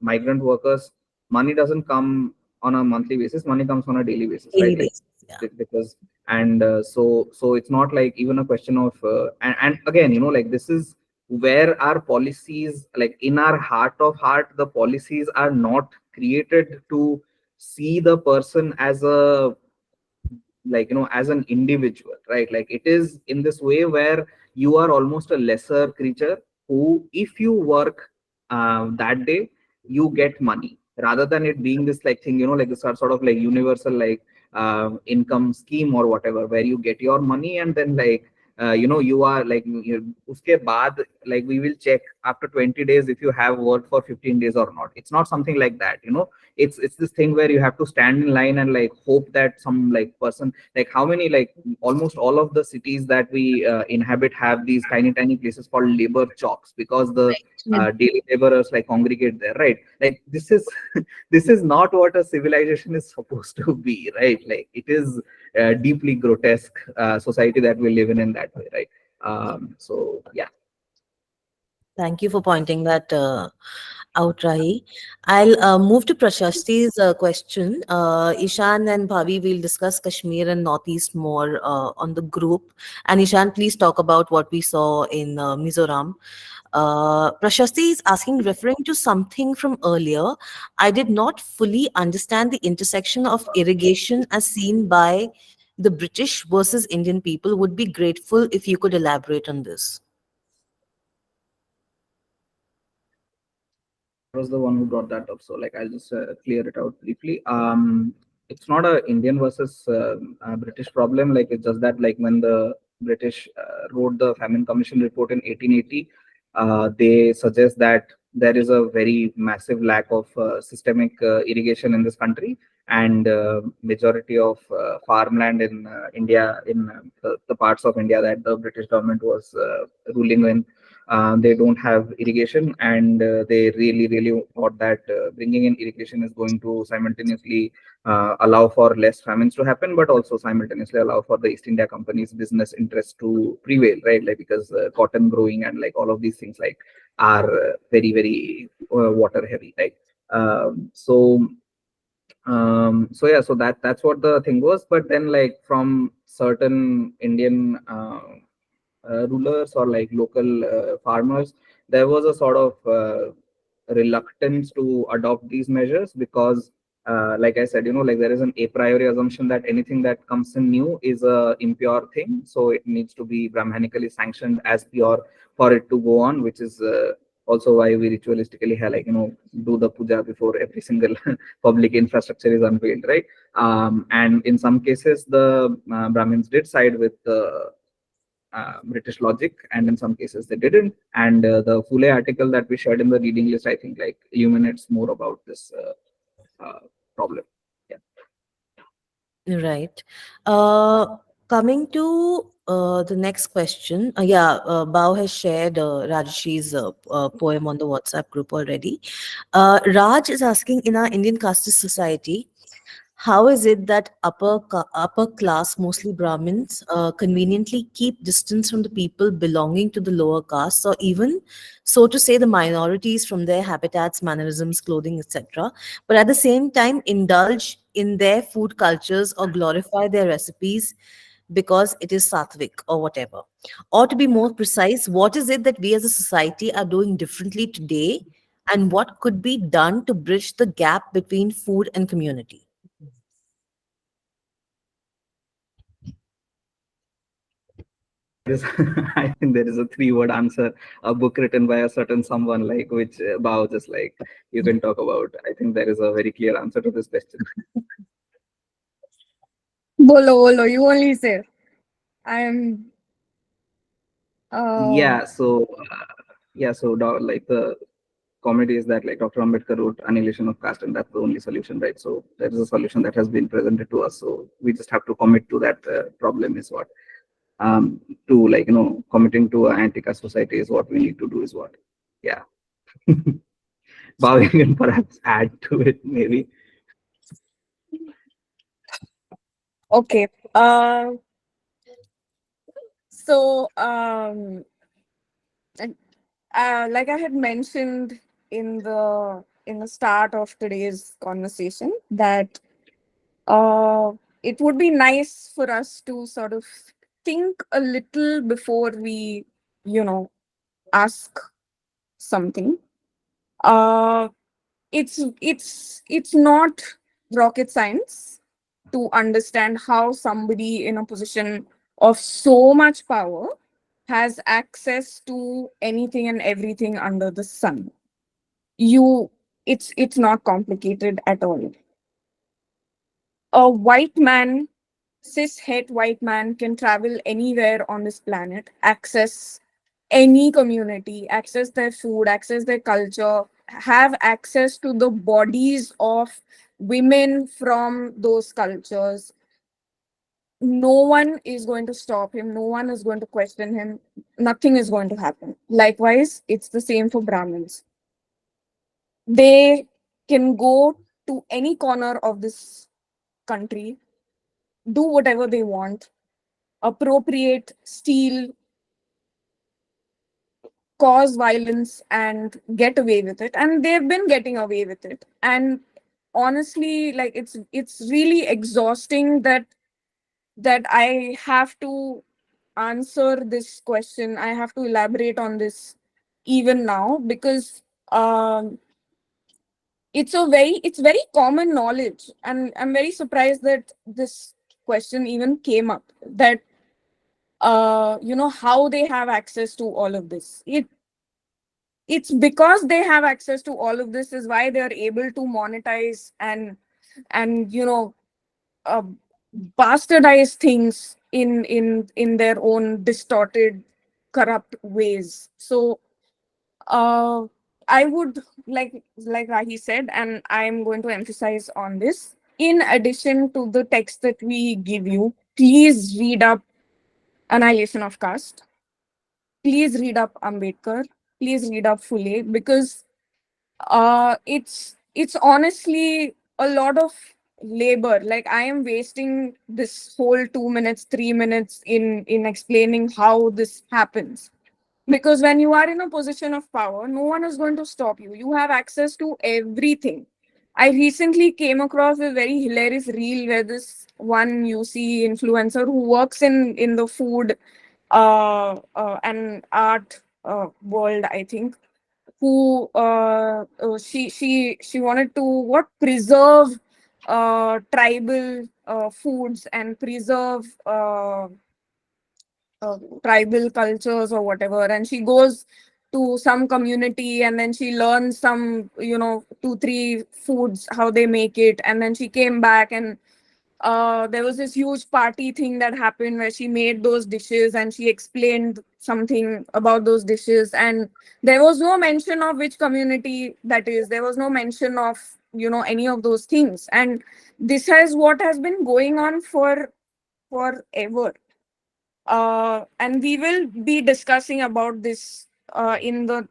migrant workers, money doesn't come on a monthly basis. Money comes on a daily basis, Daily right? Like, basis. Yeah. because, and so it's not like even a question of and again, like, this is where our policies, like, in our heart of heart, the policies are not created to see the person as a, like, as an individual, right? Like, it is in this way where you are almost a lesser creature, who, if you work that day, you get money, rather than it being this, like, thing, like, this sort of, like, universal, like, income scheme or whatever, where you get your money, and then, like, you are like, uske baad, like, we will check after 20 days if you have worked for 15 days or not. It's not something like that, you know. It's this thing where you have to stand in line and like hope that some like person, like how many, like almost all of the cities that we inhabit have these tiny tiny places called labor chalks, because the daily laborers like congregate there, right? Like this is this is not what a civilization is supposed to be, right? Like it is deeply grotesque society that we live in that way, right? So yeah. Thank you for pointing that out, Rahi. I'll move to Prashashti's question. Ishan and Bhavi will discuss Kashmir and Northeast more on the group. And Ishan, please talk about what we saw in Mizoram. Prashasti is asking, referring to something from earlier, I did not fully understand the intersection of irrigation as seen by the British versus Indian people. Would be grateful if you could elaborate on this. I was the one who brought that up, so like I'll just clear it out briefly. It's not a Indian versus British problem. Like it's just that like when the British wrote the Famine Commission report in 1880, they suggest that there is a very massive lack of systemic irrigation in this country, and majority of farmland in India, in the parts of India that the British government was ruling in, they don't have irrigation, and they really really thought that bringing in irrigation is going to simultaneously allow for less famines to happen, but also simultaneously allow for the East India Company's business interests to prevail, right? Like because cotton growing and like all of these things like are very very water heavy, right? So so yeah, so that's what the thing was. But then like from certain Indian rulers or like local farmers, there was a sort of reluctance to adopt these measures because, like I said, you know, like there is an a priori assumption that anything that comes in new is a impure thing, so it needs to be brahmanically sanctioned as pure for it to go on, which is also why we ritualistically have, like, you know, do the puja before every single public infrastructure is unveiled, right? And in some cases, the Brahmins did side with the British logic, and in some cases they didn't. And the Fule article that we shared in the reading list, I think, like illuminates more about this problem. Yeah. Right. Uh, Coming to the next question. Yeah, Bao has shared Rajashi's poem on the WhatsApp group already. Raj is asking, in our Indian caste society, how is it that upper class, mostly Brahmins, conveniently keep distance from the people belonging to the lower castes, or even, so to say, the minorities from their habitats, mannerisms, clothing, etc., but at the same time indulge in their food cultures or glorify their recipes because it is sattvic or whatever? Or to be more precise, what is it that we as a society are doing differently today, and what could be done to bridge the gap between food and community? There is, I think there is a three-word answer, a book written by a certain someone, like which Bao just like you can talk about. I think there is a very clear answer to this question. Bolo, bolo, you only say. I am. Uh, Yeah, so like the comedy is that like Dr. Ambedkar wrote Annihilation of Caste, and that's the only solution, right? So there is a solution that has been presented to us. So we just have to commit to that problem is what, to like, you know, committing to an anti-caste society is what we need to do is what. Yeah. Bhavin can perhaps add to it maybe. okay. So, and, like I had mentioned in the start of today's conversation, that uh, it would be nice for us to sort of think a little before we, you know, ask something. Uh, it's not rocket science to understand how somebody in a position of so much power has access to anything and everything under the sun. You it's not complicated at all. A white man, cis het white man, can travel anywhere on this planet, access any community, access their food, access their culture, have access to the bodies of women from those cultures. No one is going to stop him, no one is going to question him, nothing is going to happen. Likewise, it's the same for Brahmins. They can go to any corner of this country, do whatever they want, appropriate, steal, cause violence, and get away with it. And they've been getting away with it. And honestly, like, it's really exhausting that I have to answer this question. I have to elaborate on this even now, because um, it's very common knowledge, and I'm very surprised that this question even came up. That how they have access to all of this. It's because they have access to all of this is why they are able to monetize and uh, bastardize things in their own distorted, corrupt ways. So uh I would, like Rahi said, and I'm going to emphasize on this, in addition to the text that we give you, please read up Annihilation of Caste, please read up Ambedkar, please read up Phule, because it's honestly a lot of labor. Like, I am wasting this whole 2 minutes, 3 minutes in explaining how this happens, because when you are in a position of power, no one is going to stop you. You have access to everything. I recently came across a very hilarious reel where this one UC influencer who works in the food and art world, I think, who she wanted to what preserve tribal foods and preserve tribal cultures or whatever, and she goes to some community and then she learns some, 2 3 foods, how they make it, and then she came back, and there was this huge party thing that happened where she made those dishes and she explained something about those dishes, and there was no mention of which community that is, there was no mention of any of those things. And this has what has been going on for forever. And we will be discussing about this in the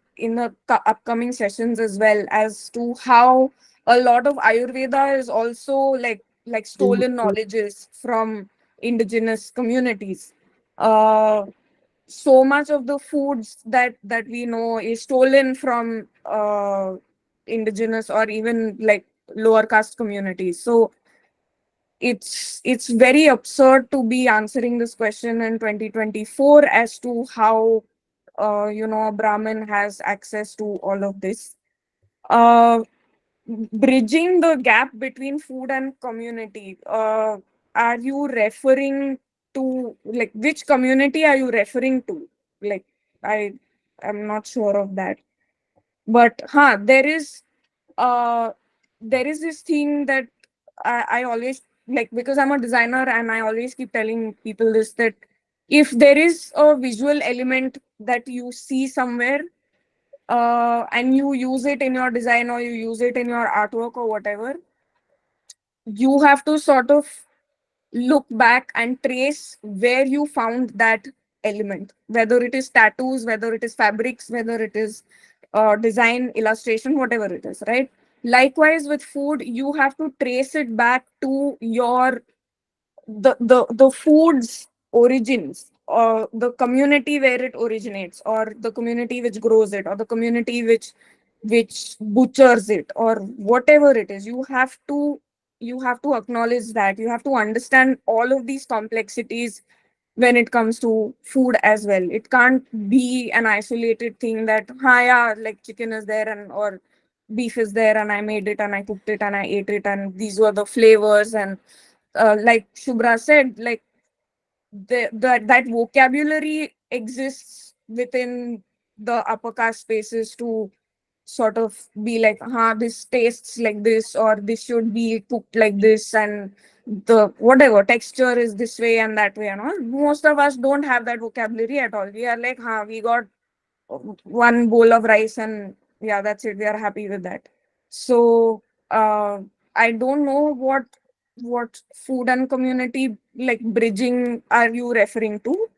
upcoming sessions, as well as to how a lot of Ayurveda is also like stolen knowledges from indigenous communities. Uh, so much of the foods that we know is stolen from indigenous or even like lower caste communities. So it's very absurd to be answering this question in 2024 as to how a Brahmin has access to all of this. uh Bridging the gap between food and community, are you referring to, like, which community are you referring to? Like, I am not sure of that. But uh there is this thing that I always like, because I'm a designer and I always keep telling people this, that if there is a visual element that you see somewhere, and you use it in your design or you use it in your artwork or whatever, you have to sort of look back and trace where you found that element, whether it is tattoos, whether it is fabrics, whether it is design, illustration, whatever it is, right? Likewise with food, you have to trace it back to your the food's origins, or the community where it originates, or the community which grows it, or the community which butchers it, or whatever it is. You have to acknowledge that. You have to understand all of these complexities when it comes to food as well. It can't be an isolated thing that, ha, yeah, like chicken is there and or beef is there and I made it and I cooked it and I ate it and these were the flavors. And like Shubhra said, like that vocabulary exists within the upper caste spaces to sort of be like, huh, this tastes like this, or this should be cooked like this, and the whatever texture is this way and that way and all. Most of us don't have that vocabulary at all. We are like, huh, we got one bowl of rice, and yeah, that's it. They are happy with that. So I don't know what food and community like bridging are you referring to.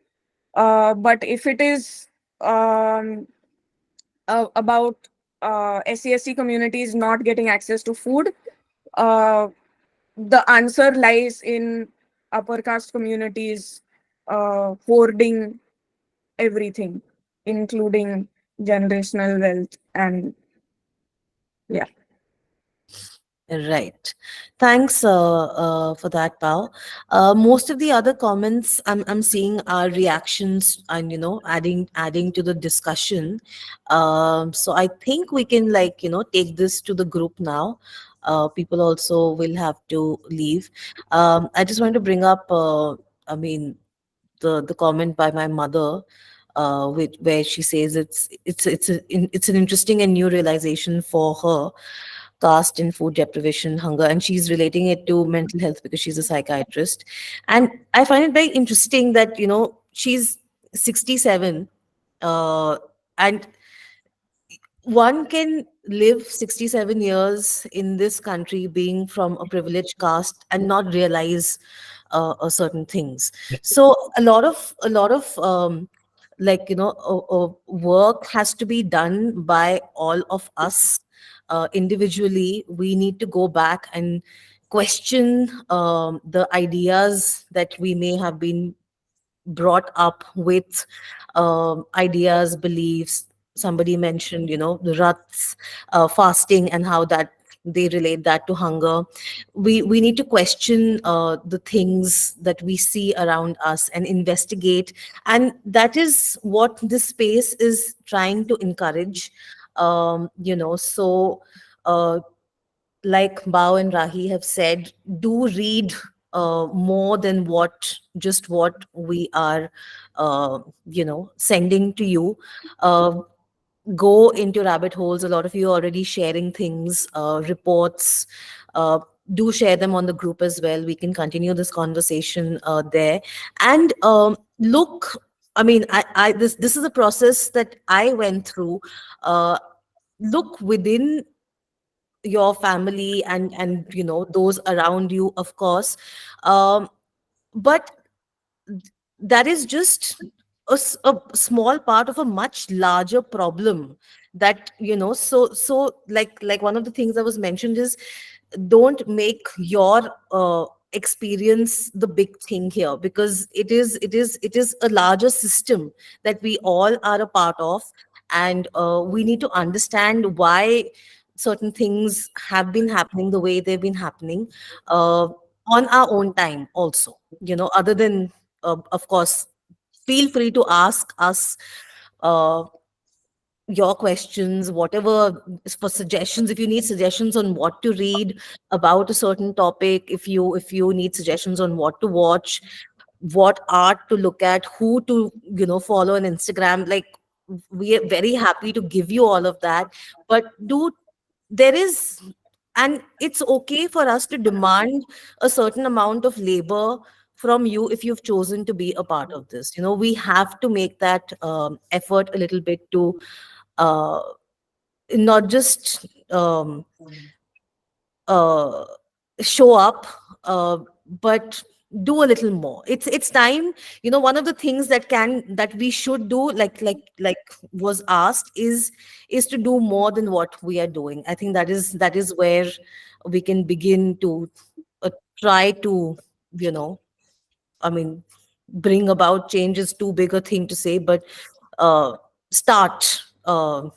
But if it is um, about SC communities not getting access to food, uh, the answer lies in upper caste communities hoarding everything, including generational wealth. And yeah, Right. Thanks for that, Pao. Most of the other comments I'm seeing are reactions and adding to the discussion. So I think we can take this to the group now. People also will have to leave. I just wanted to bring up. I mean, the comment by my mother, where she says it's an interesting and new realization for her, caste and food deprivation, hunger, and she's relating it to mental health because she's a psychiatrist. And I find it very interesting that she's 67, and one can live 67 years in this country being from a privileged caste and not realize certain things. So a lot of work has to be done by all of us individually. We need to go back and question the ideas that we may have been brought up with, ideas, beliefs. Somebody mentioned, the ruts, fasting, and how that they relate that to hunger. We need to question the things that we see around us and investigate, and that is what this space is trying to encourage. So. Like Bao and Rahi have said, do read more than what we are, sending to you. Uh, Go into rabbit holes. A lot of you are already sharing things, reports. Uh, do share them on the group as well. We can continue this conversation there. And look, I mean, this is a process that I went through. Look within your family and those around you, of course. um, but that is just a small part of a much larger problem, that so like one of the things that was mentioned is, don't make your experience the big thing here, because it is a larger system that we all are a part of. And we need to understand why certain things have been happening the way they've been happening, on our own time also, other than, of course, feel free to ask us uh, your questions, whatever, for suggestions. If you need suggestions on what to read about a certain topic, if you need suggestions on what to watch, what art to look at, who to follow on Instagram, like, we are very happy to give you all of that. But do there is and it's okay for us to demand a certain amount of labor from you if you've chosen to be a part of this. We have to make that effort a little bit to uh, not just uh, show up, but do a little more. It's time. One of the things that we should do, like was asked, is to do more than what we are doing. I think that is where we can begin to try to, you know I mean, bring about change is too big a thing to say, but uh, start to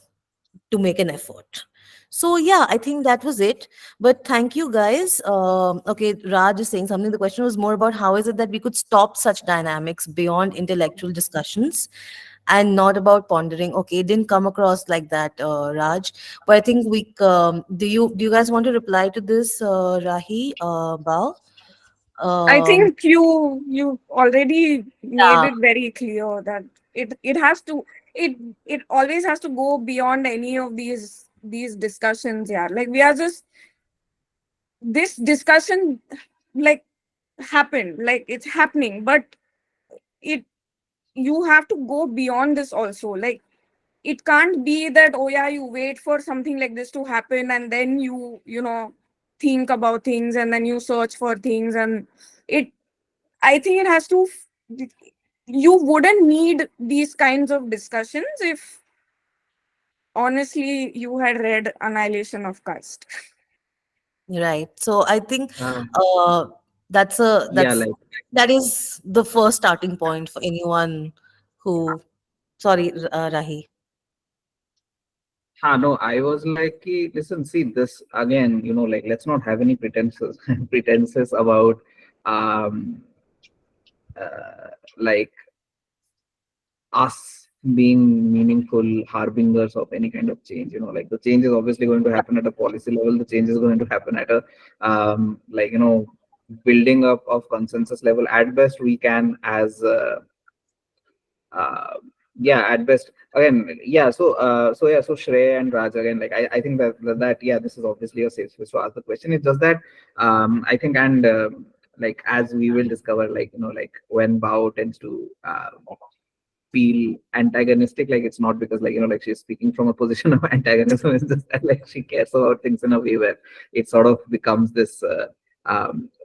make an effort. So yeah, I think that was it. But thank you guys. Okay, Raj is saying something. The question was more about how is it that we could stop such dynamics beyond intellectual discussions and not about pondering. Okay, it didn't come across like that, Raj. But I think we do you guys want to reply to this, Rahi, Bao? I Um, think you already made yeah, it very clear that it has to it it always has to go beyond any of these discussions. Yeah, like we are just this discussion like happened, like it's happening, but it you have to go beyond this also. Like It can't be that, oh yeah, you wait for something like this to happen and then you know, think about things and then you search for things. And it, I think it has to, you wouldn't need these kinds of discussions if honestly you had read Annihilation of Caste. Right. So I think uh, uh, yeah, that's like that is the first starting point for anyone who. Sorry, Rahi. no, I was like, listen, see this again, like let's not have any pretenses pretenses about um like us being meaningful harbingers of any kind of change. Like the change is obviously going to happen at a policy level. The change is going to happen at a like building up of consensus level. At best we can as uh, yeah, at best again, yeah. So Shreya and Raj again, like I think that yeah, this is obviously a safe space to ask the question. It's just that I think, and like as we will discover, like like when Bao tends to feel antagonistic, like it's not because like like she's speaking from a position of antagonism. It's just that like she cares about things in a way where it sort of becomes this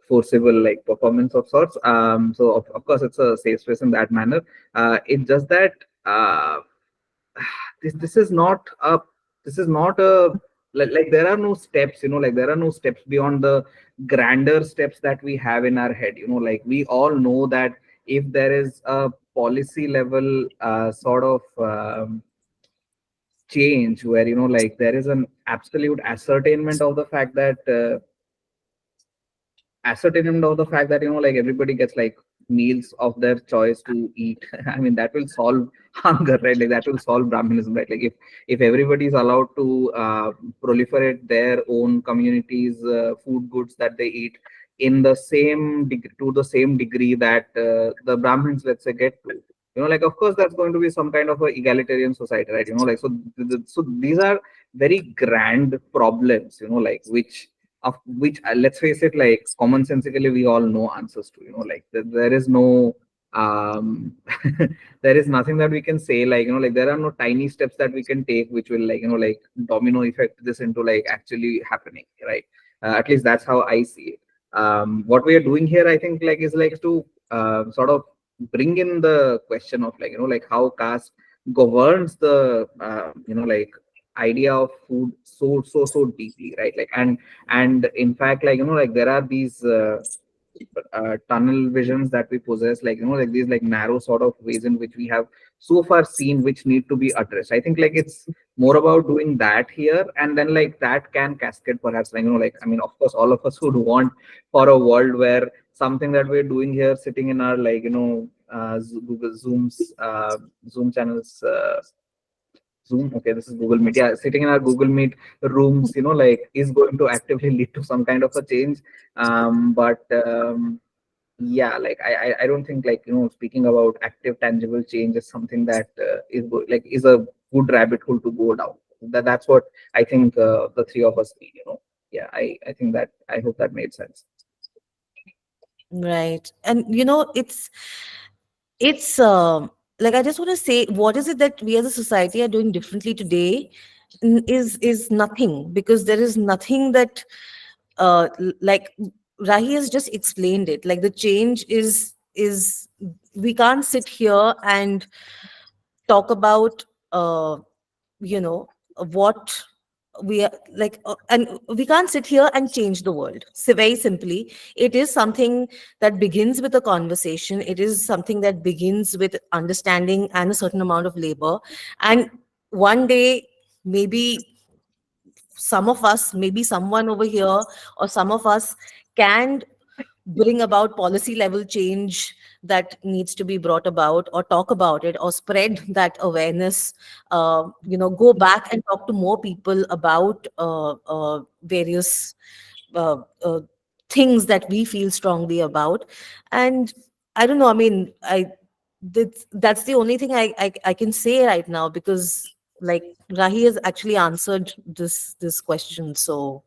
forcible like performance of sorts. So of course it's a safe space in that manner. It's just that this is not a this is not a like there are no steps, like there are no steps beyond the grander steps that we have in our head. Like we all know that if there is a policy level sort of change where like there is an absolute ascertainment of the fact that ascertainment of the fact that like everybody gets like meals of their choice to eat. I mean that will solve hunger, right? Like that will solve Brahminism, right? Like if everybody is allowed to proliferate their own communities food goods that they eat in the same to the same degree that the Brahmins, let's say, get to, like of course that's going to be some kind of a egalitarian society, right? Like so these are very grand problems, like which of which let's face it, like commonsensically we all know answers to. Like there is no um there is nothing that we can say, like like there are no tiny steps that we can take which will like like domino effect this into like actually happening, right? At least that's how I see it. What we are doing here, I think, like is like to sort of bring in the question of like like how caste governs the like idea of food so deeply, right? Like and in fact, like like there are these tunnel visions that we possess, like like these like narrow sort of ways in which we have so far seen which need to be addressed. I think like it's more about doing that here, and then like that can cascade perhaps, like like I mean of course all of us would want for a world where something that we're doing here sitting in our like Google Zoom's Zoom channels, Zoom. Okay, this is Google Meet. Yeah, sitting in our Google Meet rooms, like is going to actively lead to some kind of a change. But yeah, like I don't think like speaking about active tangible change is something that like is a good rabbit hole to go down. That's what I think the three of us need. Yeah, I think that I hope that made sense. Right. And it's like I just want to say, what is it that we as a society are doing differently today? Is nothing, because there is nothing that like Rahi has just explained it. Like the change is we can't sit here and talk about you know what we are like and we can't sit here and change the world. So very simply, it is something that begins with a conversation. It is something that begins with understanding and a certain amount of labor. And one day, maybe some of us, maybe someone over here or some of us, can bring about policy level change that needs to be brought about, or talk about it, or spread that awareness. Go back and talk to more people about various uh, uh, things that we feel strongly about. And I don't know, I mean, that's the only thing I can say right now, because like Rahi has actually answered this question, so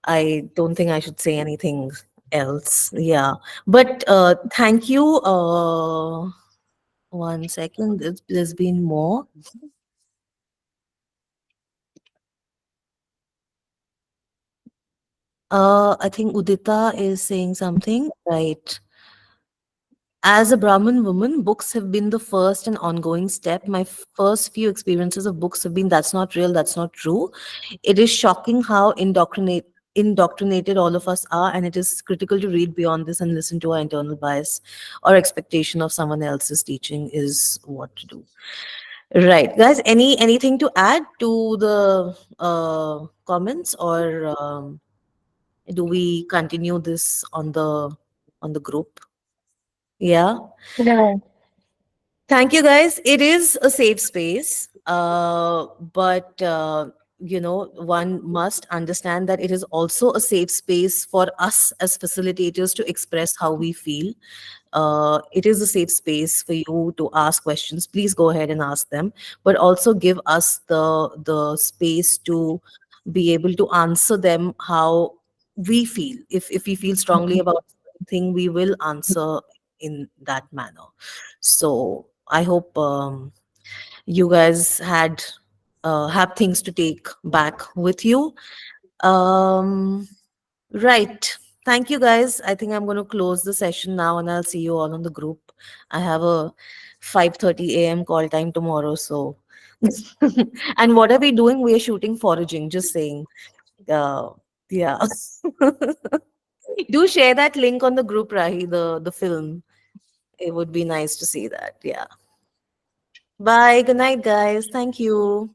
I don't think I should say anything else. Yeah. But thank you. One second. There's been more. I think Udita is saying something, right? As a Brahmin woman, books have been the first and ongoing step. My first few experiences of books have been that's not real, that's not true. It is shocking how indoctrinated all of us are, and it is critical to read beyond this and listen to our internal bias or expectation of someone else's teaching is what to do. Right, guys. Anything to add to the comments, or do we continue this on the group? Yeah. Yeah. Thank you, guys. It is a safe space, but one must understand that it is also a safe space for us as facilitators to express how we feel. It is a safe space for you to ask questions. Please go ahead and ask them, but also give us the space to be able to answer them how we feel. If we feel strongly about something, we will answer in that manner. So I hope you guys had have things to take back with you. Um, right. Thank you, guys. I think I'm going to close the session now, and I'll see you all on the group. I have a 5:30 a.m. call time tomorrow, so. And what are we doing? We are shooting foraging. Just saying. Uh, yeah. Do share that link on the group, Rahi. The film. It would be nice to see that. Yeah. Bye. Good night, guys. Thank you.